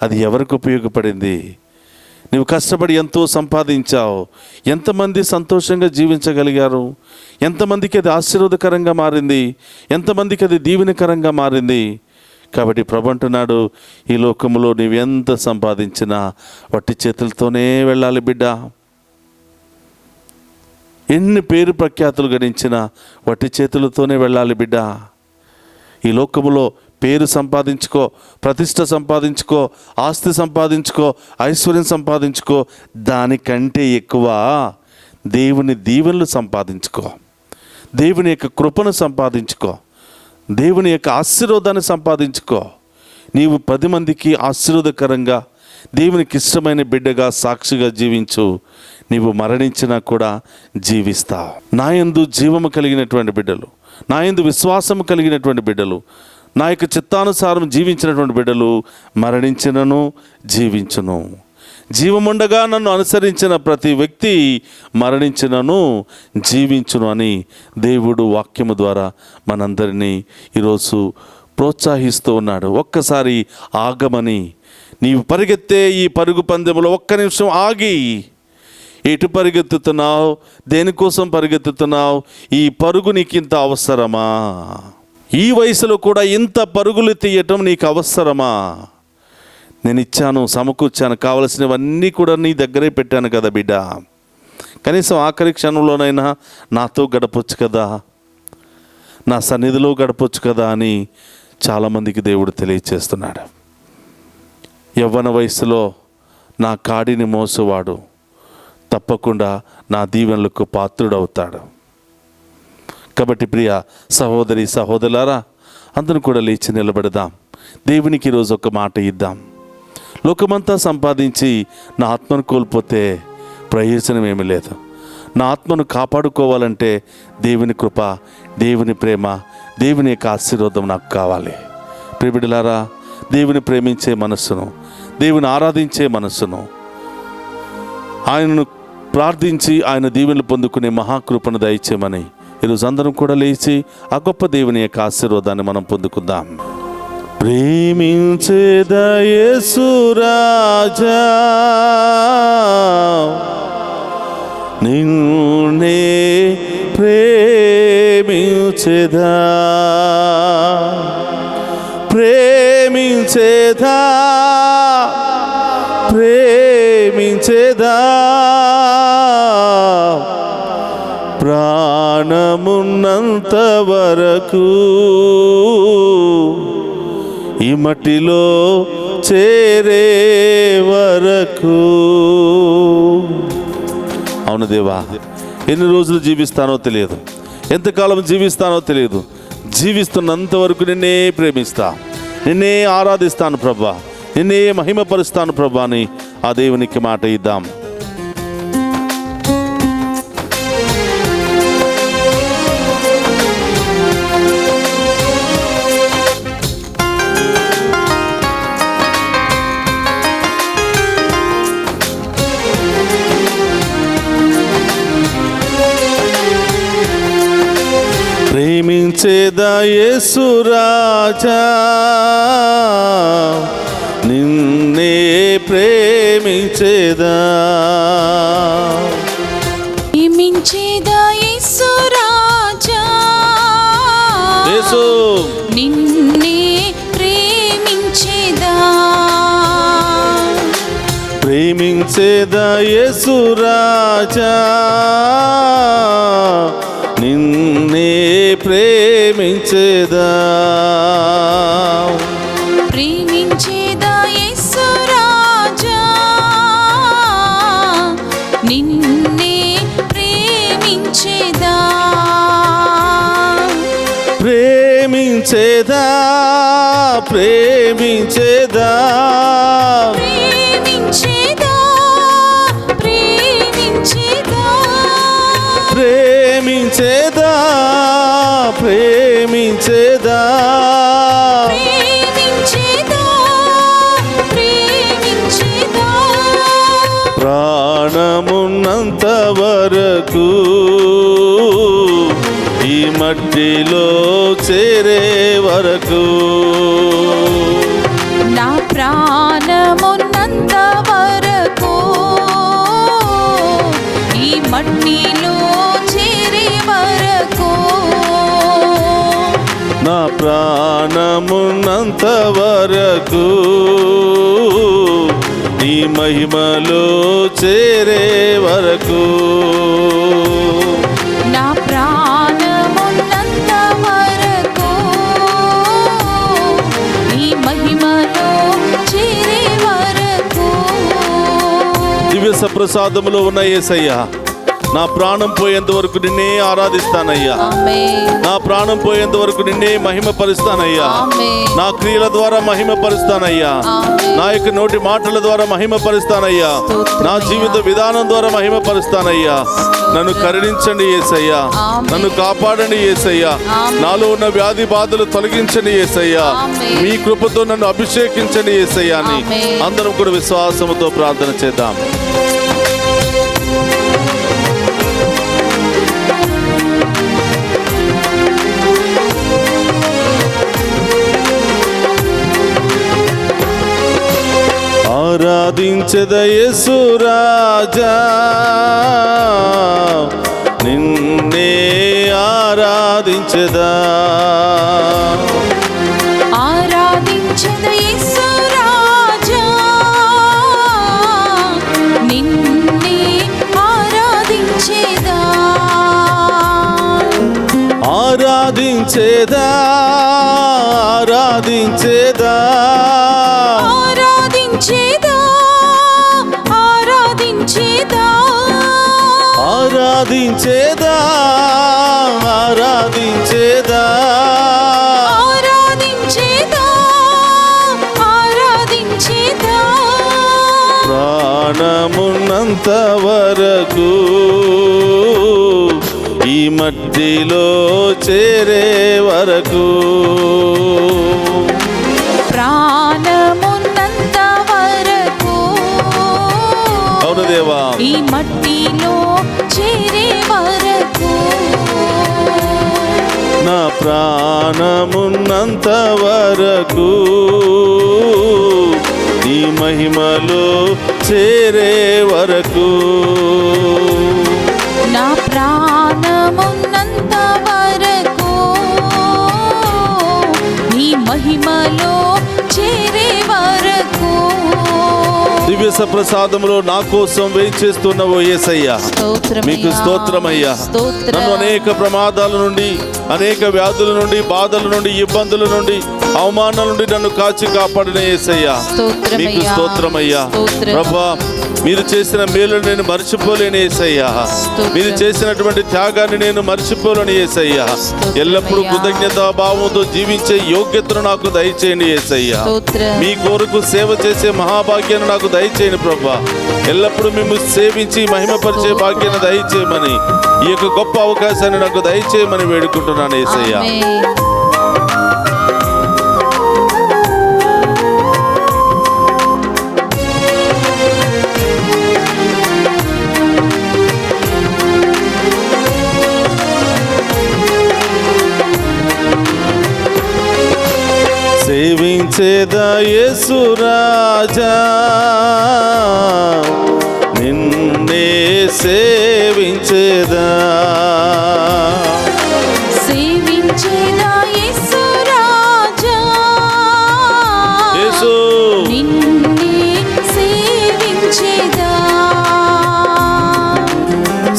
అది ఎవరికి ఉపయోగపడింది? నీవు కష్టపడి ఎంతో సంపాదించావు, ఎంతమంది సంతోషంగా జీవించగలిగారు? ఎంతమందికి అది ఆశీర్వాదకరంగా మారింది? ఎంతమందికి అది దీవెనకరంగా మారింది? కాబట్టి ప్రభు అంటున్నాడు, ఈ లోకంలో నీవు ఎంత సంపాదించినా వట్టి చేతులతోనే వెళ్ళాలి బిడ్డ. ఎన్ని పేరు ప్రఖ్యాతులు గణించినా వట్టి చేతులతోనే వెళ్ళాలి బిడ్డ. ఈ లోకములో పేరు సంపాదించుకో, ప్రతిష్ట సంపాదించుకో, ఆస్తి సంపాదించుకో, ఐశ్వర్యం సంపాదించుకో, దానికంటే ఎక్కువ దేవుని దీవెనలు సంపాదించుకో, దేవుని యొక్క కృపను సంపాదించుకో, దేవుని యొక్క ఆశీర్వాదాన్ని సంపాదించుకో. నీవు 10 మందికి ఆశీర్వాదకరంగా దేవునికి ఇష్టమైన బిడ్డగా సాక్షిగా జీవించు. నీవు మరణించినా కూడా జీవిస్తావు. నా యందు జీవము కలిగినటువంటి బిడ్డలు, నా యందు విశ్వాసము కలిగినటువంటి బిడ్డలు, నా యొక్క చిత్తానుసారం జీవించినటువంటి బిడ్డలు మరణించినను జీవించును. జీవముండగా నన్ను అనుసరించిన ప్రతి వ్యక్తి మరణించినను జీవించును అని దేవుడు వాక్యము ద్వారా మనందరినీ ఈరోజు ప్రోత్సహిస్తూ ఉన్నాడు. ఒక్కసారి ఆగమని, నీవు పరిగెత్తే ఈ పరుగు పందెంలో ఒక్క నిమిషం ఆగి, ఎటు పరిగెత్తుతున్నావు? దేనికోసం పరిగెత్తుతున్నావు? ఈ పరుగు నీకు ఇంత అవసరమా? ఈ వయసులో కూడా ఇంత పరుగులు తీయటం నీకు అవసరమా? నేను ఇచ్చాను, సమకూర్చాను, కావలసినవన్నీ కూడా నీ దగ్గరే పెట్టాను కదా బిడ్డ. కనీసం ఆఖరి క్షణంలోనైనా నాతో గడపొచ్చు కదా, నా సన్నిధిలో గడపొచ్చు కదా అని చాలామందికి దేవుడు తెలియచేస్తున్నాడు. యవ్వన వయసులో నా కాడిని మోసేవాడు తప్పకుండా నా దీవెనలకు పాత్రుడవుతాడు. కాబట్టి ప్రియ సహోదరి సహోదరులారా, అందరం కూడా లేచి నిలబడదాం. దేవునికి ఈరోజు ఒక మాట ఇద్దాం. లోకమంతా సంపాదించి నా ఆత్మను కోల్పోతే ప్రయోజనం ఏమీ లేదు. నా ఆత్మను కాపాడుకోవాలంటే దేవుని కృప, దేవుని ప్రేమ, దేవుని యొక్క ఆశీర్వాదం నాకు కావాలి. ప్రియబిడ్డలారా, దేవుని ప్రేమించే మనస్సును, దేవుని ఆరాధించే మనస్సును, ఆయనను ప్రార్థించి ఆయన దీవెనలు పొందుకునే మహాకృపను దయచేయమని ఈరోజు అందరం కూడా లేచి ఆ గొప్ప దేవుని యొక్క ఆశీర్వాదాన్ని మనం పొందుకుందాం. ప్రేమించేదా యేసు రాజా, నిన్నే ప్రేమించేదా, ప్రేమించేదా, ప్రేమించేదా, ప్రాణమున్నంత వరకు ఈ మట్టిలో చేరే వరకు. అవును దేవా, ఎన్ని రోజులు జీవిస్తానో తెలియదు, ఎంతకాలం జీవిస్తానో తెలియదు. జీవిస్తున్నంత వరకు నిన్నే ప్రేమిస్తా, నిన్నే ఆరాధిస్తాను ప్రభా, నిన్నే మహిమపరుస్తాను ప్రభా అని ఆ దేవునికి మాట ఇద్దాం. ప్రేమించేదా యేసు రాజా, నిన్నే ప్రేమించేదా, ప్రేమించేదా యేసు రాజా, యేసు నిన్నే ప్రేమించేదా, ప్రేమించేదా యేసు రాజా, నిన్నే ప్రేమించేదా, ప్రేమించేదా యేసు రాజా, నిన్నే ప్రేమించేదా, ప్రేమించేదా, ప్రేమించేదా, ప్రేమించేదా, ప్రేమించేదా, ప్రేమించేదా, ప్రేమించేదా, ప్రేమించేదా, ప్రేమించేదా, ప్రాణమున్నంత వరకు ఈ మట్టిలో చేరే వరకు, నా ప్రాణమున్నంత వరకు ఈ మట్టిలో చేరే వరకు, నా ప్రాణమున్నంత వరకు నీ మహిమలో చేరే వరకు, నా ప్రాణమున్నంత వరకు ఈ మహిమలో చేరే వరకు. దివ్య సప్రసాదములో ఉన్న యేసయ్యా, నా ప్రాణం పోయేంత వరకు నిన్నే ఆరాధిస్తానయ్యా, ఆమేన్, నా ప్రాణం పోయేంత వరకు నిన్నే మహిమపరుస్తానయ్యా, ఆమేన్, నా క్రియల ద్వారా మహిమపరుస్తానయ్యా, ఆమేన్, నా యొక్క నోటి మాటల ద్వారా మహిమపరుస్తానయ్యా, నా జీవిత విధానం ద్వారా మహిమపరుస్తానయ్యా. నన్ను కరుణించండి యేసయ్యా, ఆమేన్, నన్ను కాపాడండి యేసయ్యా, ఆమేన్, నాలో ఉన్న వ్యాధి బాధలు తొలగించండి యేసయ్యా, ఆమేన్, మీ కృపతో నన్ను అభిషేకించండి యేసయ్యా అని ఆమేన్. అందరం కూడా విశ్వాసముతో ప్రార్థన చేద్దాం. ఆరాధించద యేసు రాజా, నిన్నే ఆరాధించదా, ఆరాధించెద యేసు రాజా, నిన్నే ఆరాధించెదా, ఆరాధించేదా, ఆరాధించేదా, ఆరాధించెదా, ఆరాధించెదా, ఆరాధించేదా ఆరాధించేదా ఆరాధించేదా ఆరాధించేదా ప్రాణమున్నంత వరకు ఈ మట్టిలో చేరే వరకు ప్రాణమున్నంత వరకు అవును దేవా ఈ మట్టిలో చేరే వరకు నా ప్రాణమున్నంత వరకు ఈ మహిమలో చేరే వరకు నా ప్రాణమున్నంత వరకు నీ మహిమలో చేరే వరకు దివ్య సప్రసాదములో నా కోసం వేయించేస్తున్నావో యేసయ్యా మీకు స్తోత్రమయ్యా. నన్ను అనేక ప్రమాదాల నుండి అనేక వ్యాధుల నుండి బాధల నుండి ఇబ్బందుల నుండి అవమానాల నుండి నన్ను కాచి కాపాడిన యేసయ్యా మీకు స్తోత్రమయ్యా. ప్రభువా మీరు చేసిన మేలు నేను మర్చిపోలేని యేసయ్యా మీరు చేసినటువంటి త్యాగాన్ని నేను మర్చిపోలేని యేసయ్యా ఎల్లప్పుడూ కృతజ్ఞతా భావంతో జీవించే యోగ్యతను నాకు దయచేయండి యేసయ్యా మీ కొరకు సేవ చేసే మహాభాగ్యాన్ని నాకు దయచేయండి ప్రభువా ఎల్లప్పుడూ మేము సేవించి మహిమపరిచే భాగ్యాన్ని దయచేయమని ఈ యొక్క గొప్ప అవకాశాన్ని నాకు దయచేయమని వేడుకుంటున్నాను యేసయ్యా. సేవించేదా యేసు రాజా నిన్నే సేవించేదా సేవించేదా యేసు రాజా యేసు నిన్నే సేవించేదా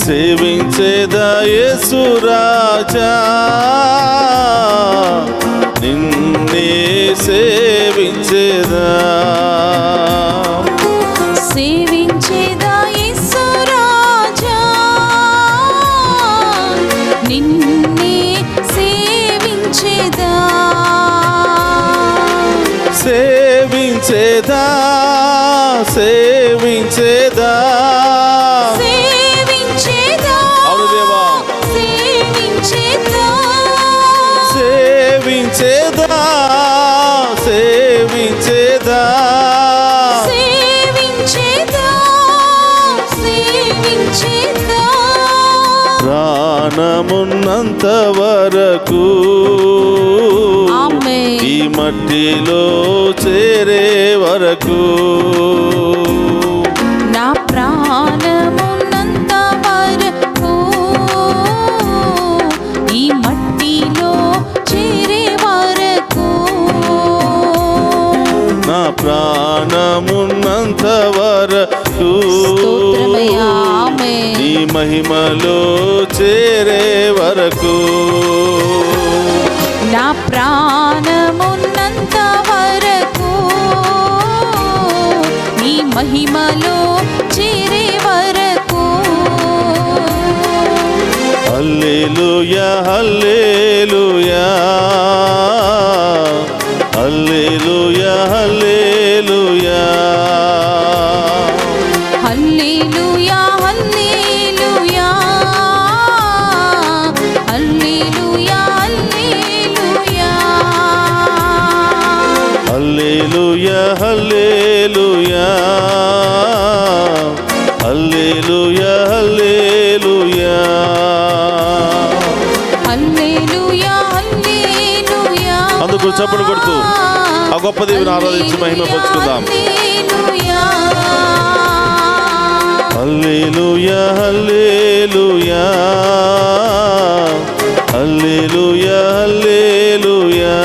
సేవించేదా యేసు రాజా నిన్నే సేవించేదా సేవించేదా యేసు రాజా నిన్నే సేవించేదా సేవించేదా సేవించేదా సేవించేదా అవును దేవా సేవించేదా సేవించేదా సేవించేదా సేవించేదా సేవించేదా ప్రాణమున్నంత వరకు ఆమేన్ ఈ మట్టిలో చేరే వరకు నా ప్రాణమున్నంత వరకు ఈ మట్టిలో చేరే వరకు నా ప్రాణమున్నంత వరకు స్తోత్రమయ్యా ఆమేన్ నీ మహిమలో చేరే వరకు నా ప్రాణమున్నంత వరకు నీ మహిమలో చేరే వరకు హల్లెలూయా హల్లెలూయా హల్లెలూయా హల్లెలూయా హల్లెలూయా హల్లెలూయా హల్లెలూయా హల్లెలూయా హల్లెలూయా హల్లెలూయా హల్లెలూయా హల్లెలూయా హల్లెలూయా హల్లెలూయా అందుకు చప్పట్లు కొడుతూ ఆ గొప్ప దేవుని ఆరాధించి మహిమ పరుచుకుందాం. హల్లెలూయా హల్లెలూయా హల్లెలూయా హల్లెలూయా హల్లెలూయా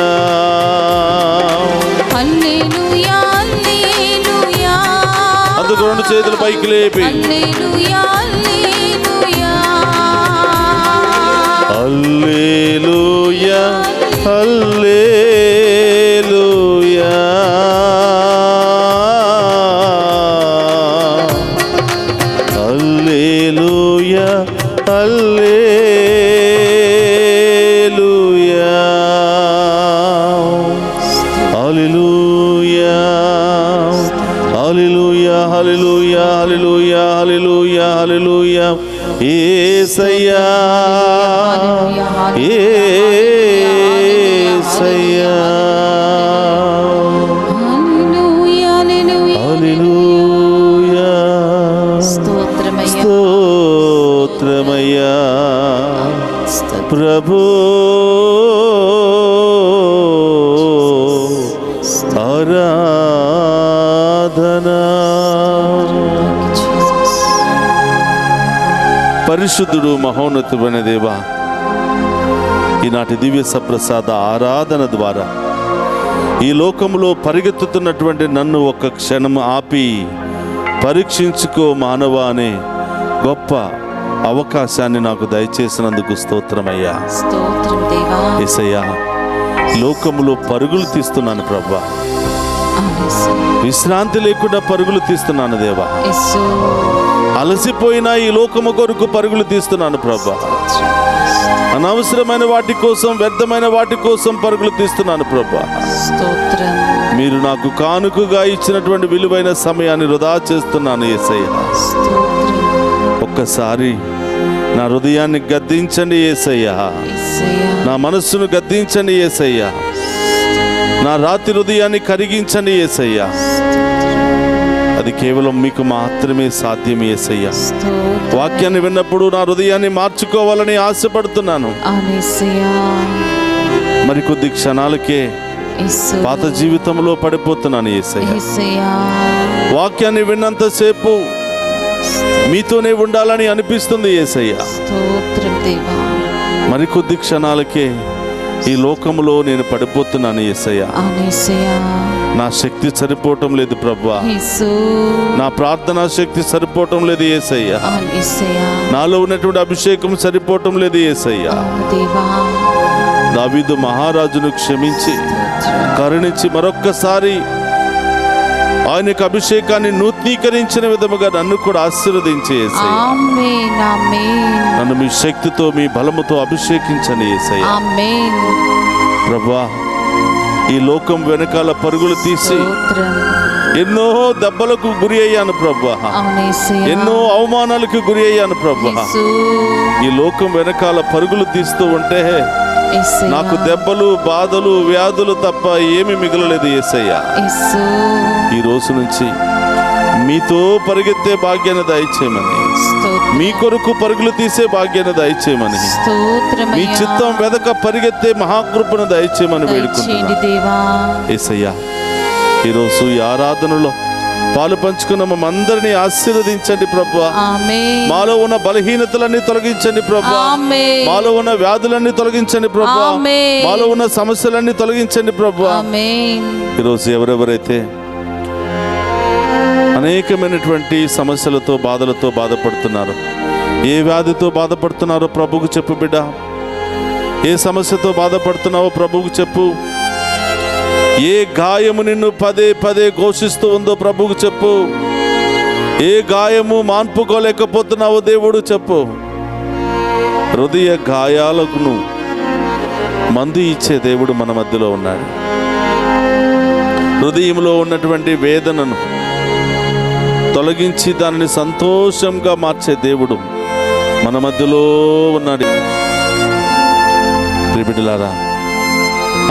హల్లెలూయా హల్లెలూయా అందుకు రెండు చేతులు పైకి లేపి హల్లెలూయా హల్లెలూయా హల్లెలూయా హల్లెలూయా హల్లెలూయా హల్లెలూయా హల్లెలూయా హల్లెలూయా హల్లెలూయా హల్లెలూయా హల్లెలూయా హల్లెలూయా యేసయ్యా యేసయ్యా హల్లెలూయా స్తోత్రమయ్యా ప్రభు ఆరాధనా. పరిశుద్ధుడు మహోన్నతుడైన దేవా, ఈనాటి దివ్య సప్రసాద ఆరాధన ద్వారా ఈ లోకంలో పరిగెత్తుతున్నటువంటి నన్ను ఒక్క క్షణం ఆపి పరీక్షించుకో మానవ అనే గొప్ప అవకాశాన్ని నాకు దయచేసినందుకు స్తోత్రమయ్యా. యేసయ్యా, లోకములో పరుగులు తీస్తున్నాను ప్రభా, విశ్రాంతి లేకుండా పరుగులు తీస్తున్నాను దేవా. అలసిపోయిన ఈ లోకము కొరకు పరుగులు తీస్తున్నాను ప్రభా. అనవసరమైన వాటి కోసం, వ్యర్థమైన వాటి కోసం పరుగులు తీస్తున్నాను ప్రభా. మీరు నాకు కానుకగా ఇచ్చినటువంటి విలువైన సమయాన్ని వృధా చేస్తున్నాను యేసయ్యా. ఒక్కసారి నా హృదయాన్ని గద్దించండి యేసయ్యా, నా మనస్సును గద్దించండి యేసయ్యా, నా రాతి హృదయాన్ని కరిగించండి యేసయ్యా. అది కేవలం మీకు మాత్రమే సాధ్యం యేసయ్యా. వాక్యాన్ని విన్నప్పుడు నా హృదయాన్ని మార్చుకోవాలని ఆశపడుతున్నాను. మరికొద్ది క్షణాలకే పాత జీవితంలో పడిపోతున్నాను యేసయ్యా. వాక్యాన్ని విన్నంతసేపు మీతోనే ఉండాలని అనిపిస్తుంది యేసయ్యా. మరికొద్ది క్షణాలకే ఈ లోకంలో నేను పడిపోతున్నాను యేసయ్యా. నా శక్తి సరిపోవటం లేదు ప్రభువా, నా ప్రార్థనా శక్తి సరిపోవటం లేదు యేసయ్యా, నాలో ఉన్నటువంటి అభిషేకం సరిపోవటం లేదు యేసయ్యా. దావీదు మహారాజును క్షమించి కరుణించి మరొక్కసారి ఆయనకు అభిషేకాన్ని నూతనీకరించిన విధముగా నన్ను కూడా ఆశీర్వదించి యేసయ్యా. నన్ను మీ శక్తితో, మీ బలముతో అభిషేకించండి యేసయ్యా. ప్రభువా, ఈ లోకం వెనకాల పరుగులు తీసి ఎన్నో దెబ్బలకు గురి అయ్యాను ప్రభువా, ఎన్నో అవమానాలకు గురి అయ్యాను ప్రభువా. ఈ లోకం వెనకాల పరుగులు తీస్తూ ఉంటే నాకు దెబ్బలు, బాధలు, వ్యాధులు తప్ప ఏమి మిగలలేదు యేసయ్యా. ఈ రోజు నుంచి మీతో పరిగెత్తే భాగ్యాన్ని దయచేయమని, మీ కొరకు పరుగులు తీసే భాగ్యాన్ని దయచేయమని, మీ చిత్తం వెదక పరిగెత్తే మహాకృపను దయచేయమని వేడుకుంటున్నాను యేసయ్యా. ఈరోజు ఈ ఆరాధనలో పాలు పంచుకున్న మమ్మందరినీ ఆశీర్వదించండి ప్రభువా. మాలో ఉన్న బలహీనతలన్నీ తొలగించండి ప్రభువా, మాలో ఉన్న వ్యాధులన్నీ తొలగించండి ప్రభువా, మాలో ఉన్న సమస్యలన్నీ తొలగించండి ప్రభువా. ఈరోజు ఎవరెవరైతే అనేకమైనటువంటి సమస్యలతో, బాధలతో బాధపడుతున్నారు, ఏ వ్యాధితో బాధపడుతున్నారో ప్రభువుకు చెప్పు బిడ్డ. ఏ సమస్యతో బాధపడుతున్నావో ప్రభువుకు చెప్పు. ఏ గాయము నిన్ను పదే పదే ఘోషిస్తూ ఉందో ప్రభువుకు చెప్పు. ఏ గాయము మాన్పుకోలేకపోతున్నావో దేవుడు చెప్పు. హృదయ గాయాలకు మందు ఇచ్చే దేవుడు మన మధ్యలో ఉన్నాడు. హృదయంలో ఉన్నటువంటి వేదనను తొలగించి దానిని సంతోషంగా మార్చే దేవుడు మన మధ్యలో ఉన్నాడు. ప్రియబిడ్డలారా,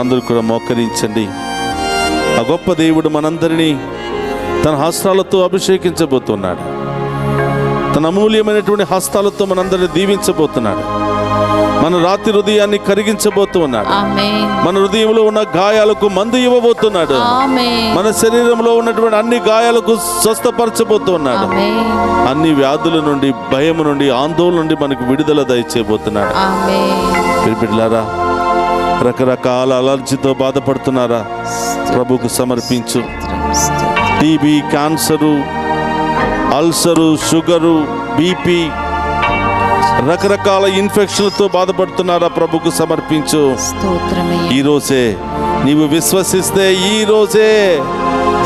అందరూ కూడా మోకరించండి. ఆ గొప్ప దేవుడు మనందరినీ తన హస్తాలతో అభిషేకించబోతున్నాడు. తన అమూల్యమైనటువంటి హస్తాలతో మనందరినీ దీవించబోతున్నాడు. మన రాతి హృదయాన్ని కరిగించబోతున్నాడు. మన హృదయంలో ఉన్న గాయాలకు మందు ఇవ్వబోతున్నాడు. మన శరీరంలో ఉన్నటువంటి అన్ని గాయాలకు స్వస్థపరచబోతున్నాడు. అన్ని వ్యాధుల నుండి, భయం నుండి, ఆందోళన నుండి మనకు విడుదల దయచేయబోతున్నాడు. బిడ్డలారా, రకరకాల అలర్జీతో బాధపడుతున్నారా? ప్రభుకు సమర్పించు. TB, cancer, ulcer, sugar, BP, రకరకాల ఇన్ఫెక్షన్లతో బాధపడుతున్నారా? ప్రభుకు సమర్పించు. ఈరోజే నీవు విశ్వసిస్తే, ఈరోజే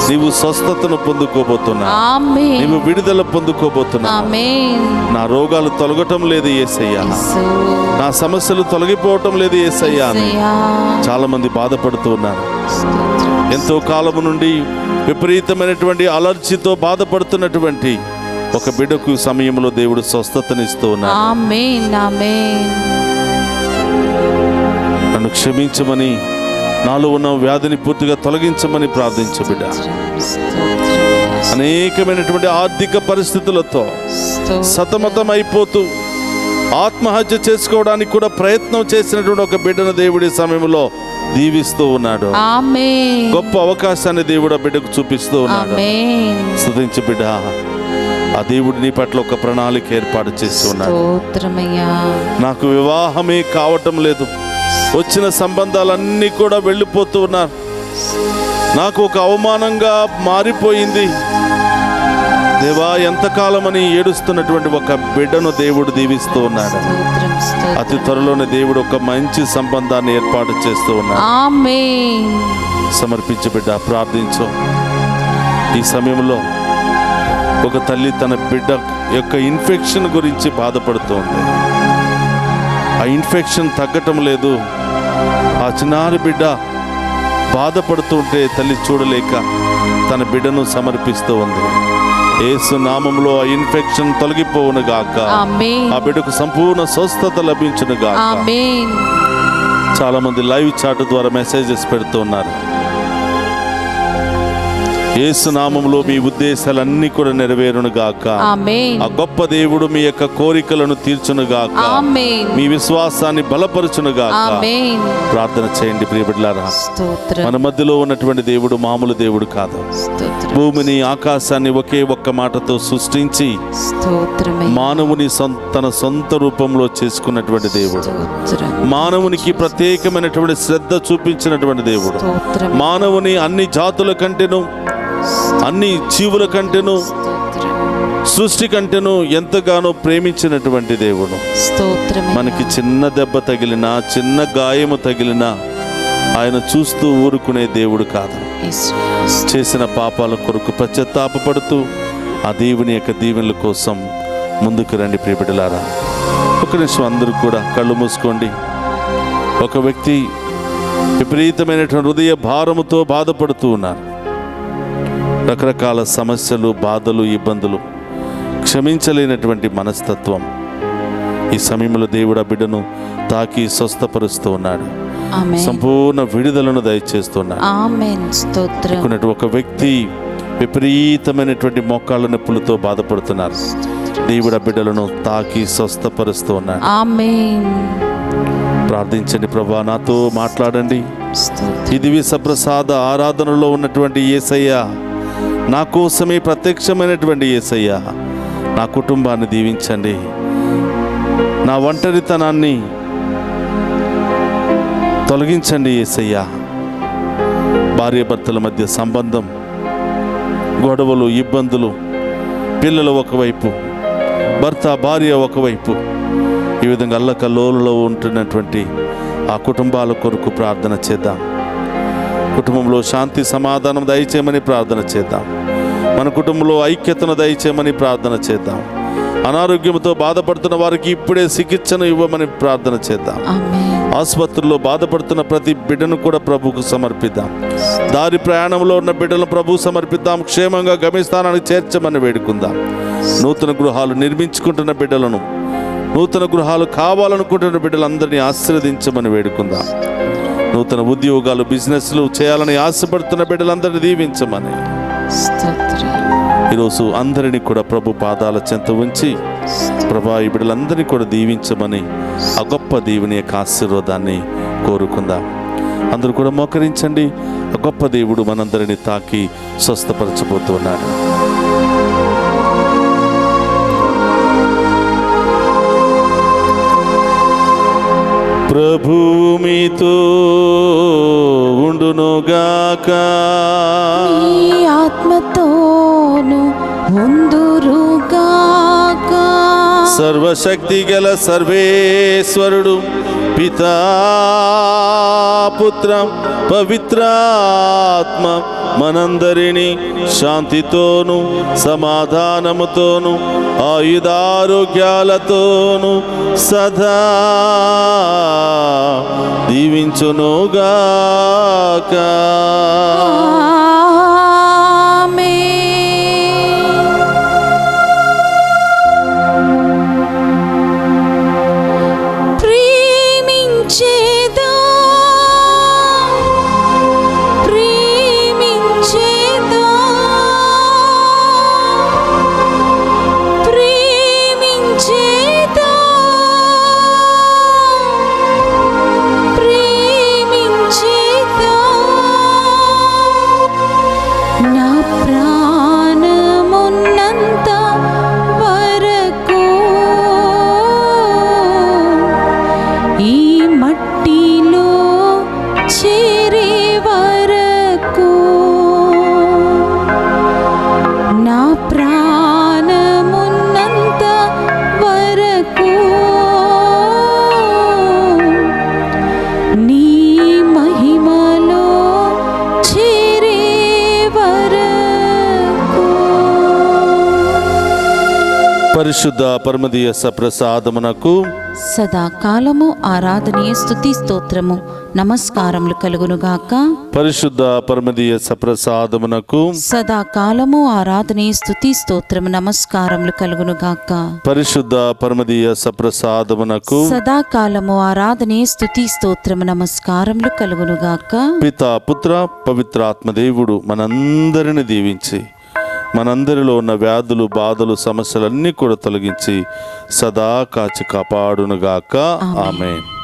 నీవు స్వస్థతను పొందుకోబోతున్నావు, ఆమేన్ నీవు విడుదల పొందుకోబోతున్నావు. ఆమేన్ నా రోగాలు తొలగటం లేదు యేసయ్యా, యేసు నా సమస్యలు తొలగిపోవటం లేదు యేసయ్యా అని యేసయ్యా. చాలా మంది బాధపడుతూ ఉన్నారు. స్తోత్రం. ఎంతో కాలము నుండి విపరీతమైనటువంటి అలర్జీతో బాధపడుతున్నటువంటి ఒక బిడ్డకు ఈ సమయంలో దేవుడు స్వస్థతనిస్తూ ఉన్నాడు. ఆమేన్ ఆమేన్ నన్ను క్షమించమని, నాలో ఉన్న వ్యాధిని పూర్తిగా తొలగించమని ప్రార్థించు బిడ్డ. అనేకమైనటువంటి ఆర్థిక పరిస్థితులతో సతమతం అయిపోతూ ఆత్మహత్య చేసుకోవడానికి కూడా ప్రయత్నం చేసినటువంటి ఒక బిడ్డను దేవుడి సమయంలో దీవిస్తూ ఉన్నాడు. ఆమేన్ గొప్ప అవకాశాన్ని దేవుడు ఆ బిడ్డకు చూపిస్తూ ఉన్నాడు. ఆమేన్ స్తుతించు బిడ్డ. ఆ దేవుడు నీ పట్ల ఒక ప్రణాళిక ఏర్పాటు చేసి ఉన్నాడు. స్తోత్రమయ్యా. నాకు వివాహమే కావటం లేదు, వచ్చిన సంబంధాలన్నీ కూడా వెళ్ళిపోతూ ఉన్నారు, నాకు ఒక అవమానంగా మారిపోయింది దేవా ఎంతకాలమని ఏడుస్తున్నటువంటి ఒక బిడ్డను దేవుడు దీవిస్తూ ఉన్నాడు. స్తోత్రం స్తోత్రం. అతి త్వరలోనే దేవుడు ఒక మంచి సంబంధాన్ని ఏర్పాటు చేస్తూ ఉన్నాడు. ఆమేన్ సమర్పించు బిడ్డ, ప్రార్థించు. ఈ సమయంలో ఒక తల్లి తన బిడ్డ యొక్క ఇన్ఫెక్షన్ గురించి బాధపడుతోంది. ఆ ఇన్ఫెక్షన్ తగ్గటం లేదు. ఆ చిన్నారి బిడ్డ బాధపడుతుంటే తల్లి చూడలేక తన బిడ్డను సమర్పిస్తూ ఉంది. యేసు నామములో ఆ ఇన్ఫెక్షన్ తొలగిపోవును గాక, ఆమేన్ ఆ బిడ్డకు సంపూర్ణ స్వస్థత లభించును గాక. ఆమేన్ చాలా మంది లైవ్ చాట్ ద్వారా మెసేజెస్ పెడుతూ ఉన్నారు. యేసు నామములో మీ ఉద్దేశాలన్నీ కూడా నెరవేరును గాక. ఆమేన్ ఆ గొప్ప దేవుడు మీ యొక్క కోరికలను తీర్చును గాక, ఆమేన్ మీ విశ్వాసాన్ని బలపరచును గాక. ఆమేన్ ప్రార్థన చేయండి ప్రియబిడ్డలారా. స్తోత్రం మన మధ్యలో ఉన్నటువంటి దేవుడు మామూలు దేవుడు కాదు. స్తోత్రం భూమిని ఆకాశాన్ని ఒకే ఒక్క మాటతో సృష్టించి స్తోత్రమయ్యా. మానవుని తన సొంత రూపంలో చేసుకున్నటువంటి దేవుడు. స్తోత్రం మానవునికి ప్రత్యేకమైనటువంటి శ్రద్ధ చూపించినటువంటి దేవుడు. స్తోత్రం మానవుని అన్ని జాతుల కంటేను, అన్ని జీవుల కంటేను, స్తోత్రం సృష్టి కంటేను ఎంతగానో ప్రేమించినటువంటి దేవుడు. స్తోత్రమయ్యా. మనకి చిన్న దెబ్బ తగిలినా, చిన్న గాయము తగిలినా ఆయన చూస్తూ ఊరుకునే దేవుడు కాదు. యేసు చేసిన పాపాల కొరకు పశ్చాత్తాపపడుతూ ఆ దేవుని యొక్క దీవెనల కోసం ముందుకు రండి ప్రియబిడ్డలారా. ఒక నిమిషం అందరూ కూడా కళ్ళు మూసుకోండి. ఒక వ్యక్తి విపరీతమైనటువంటి హృదయ భారముతో బాధపడుతూ ఉన్నారు. రకరకాల సమస్యలు, బాధలు, ఇబ్బందులు, క్షమించలేనటువంటి మనస్తత్వం. ఈ సమయంలో దేవుడు ఆ బిడ్డను తాకి స్వస్థపరుస్తూ ఉన్నాడు. ఆమేన్ సంపూర్ణ విడుదలను దయచేస్తున్నాడు. ఆమేన్ స్తోత్రం అనుకున్నట్టు ఒక వ్యక్తి విపరీతమైనటువంటి మోకాళ్ళ నొప్పులతో బాధపడుతున్నారు. దేవుడు ఆ బిడ్డలను తాకి స్వస్థపరుస్తూ ఉన్నాడు. ఆమేన్ ప్రార్థించండి. ప్రభా నాతో మాట్లాడండి. స్తోత్రం ఈ దివ్య సప్రసాద ఆరాధనలో ఉన్నటువంటి యేసయ్య, నా కోసమే ప్రత్యక్షమైనటువంటి యేసయ్య, నా కుటుంబాన్ని దీవించండి. నా ఒంటరితనాన్ని తొలగించండి యేసయ్య. భార్యాభర్తల మధ్య సంబంధం, గొడవలు, ఇబ్బందులు, పిల్లలు ఒకవైపు, భర్త భార్య ఒకవైపు, ఈ విధంగా అల్లకల్లోలలో ఉంటున్నటువంటి ఆ కుటుంబాల కొరకు ప్రార్థన చేద్దాం. కుటుంబంలో శాంతి సమాధానం దయచేయమని ప్రార్థన చేద్దాం. మన కుటుంబంలో ఐక్యతను దయచేయమని ప్రార్థన చేద్దాం. అనారోగ్యంతో బాధపడుతున్న వారికి ఇప్పుడే చికిత్సను ఇవ్వమని ప్రార్థన చేద్దాం. ఆమేన్ ఆసుపత్రుల్లో బాధపడుతున్న ప్రతి బిడ్డను కూడా ప్రభువుకు సమర్పిద్దాం. దారి ప్రయాణంలో ఉన్న బిడ్డలను ప్రభువు సమర్పిద్దాం. క్షేమంగా గమ్యస్థానానికి చేర్చమని వేడుకుందాం. నూతన గృహాలు నిర్మించుకుంటున్న బిడ్డలను, నూతన గృహాలు కావాలనుకుంటున్న బిడ్డలందరినీ ఆశీర్వదించమని వేడుకుందాం. నూతన ఉద్యోగాలు, బిజినెస్లు చేయాలని ఆశపడుతున్న బిడ్డలందరినీ దీవించమని స్తోత్రం ఈరోజు అందరినీ కూడా ప్రభు పాదాల చెంత ఉంచి ప్రభా ఈ బిడ్డలందరినీ కూడా దీవించమని ఆ గొప్ప దేవుని యొక్క ఆశీర్వాదాన్ని కోరుకుందాం. అందరూ కూడా మోకరించండి. ఆ గొప్ప దేవుడు మనందరినీ తాకి స్వస్థపరచబోతున్నాడు. ప్రభువు మీతో ఉండునుగాక. నీ ఆత్మతోను ఉందురుగాక. సర్వశక్తి గల సర్వేశ్వరుడు పితా పుత్ర పవిత్రాత్మ మనందరినీ శాంతితోను సమాధానముతోను ఆయుధారోగ్యాలతోను సదా దీవించునుగాక. పరిశుద్ధ పరమదీయ సప్రసాదమునకు సదాకాలము ఆరాధనీయ స్తుతి స్తోత్రము నమస్కారములు కలుగునుగాక. పరిశుద్ధ పరమదీయ సప్రసాదమునకు సదాకాలము ఆరాధనీయ స్తుతి స్తోత్రము నమస్కారములు కలుగునుగాక. పరిశుద్ధ పరమదీయ సప్రసాదమునకు సదాకాలము ఆరాధనీయ స్తుతి స్తోత్రము నమస్కారములు కలుగునుగాక. పితా పుత్ర పవిత్రాత్మ దేవుడు మనందరిని దీవించి మనందరిలో ఉన్న వ్యాధులు బాధలు సమస్యలన్నీ కూడా తొలగించి సదా కాచి కాపాడునుగాక. ఆమేన్.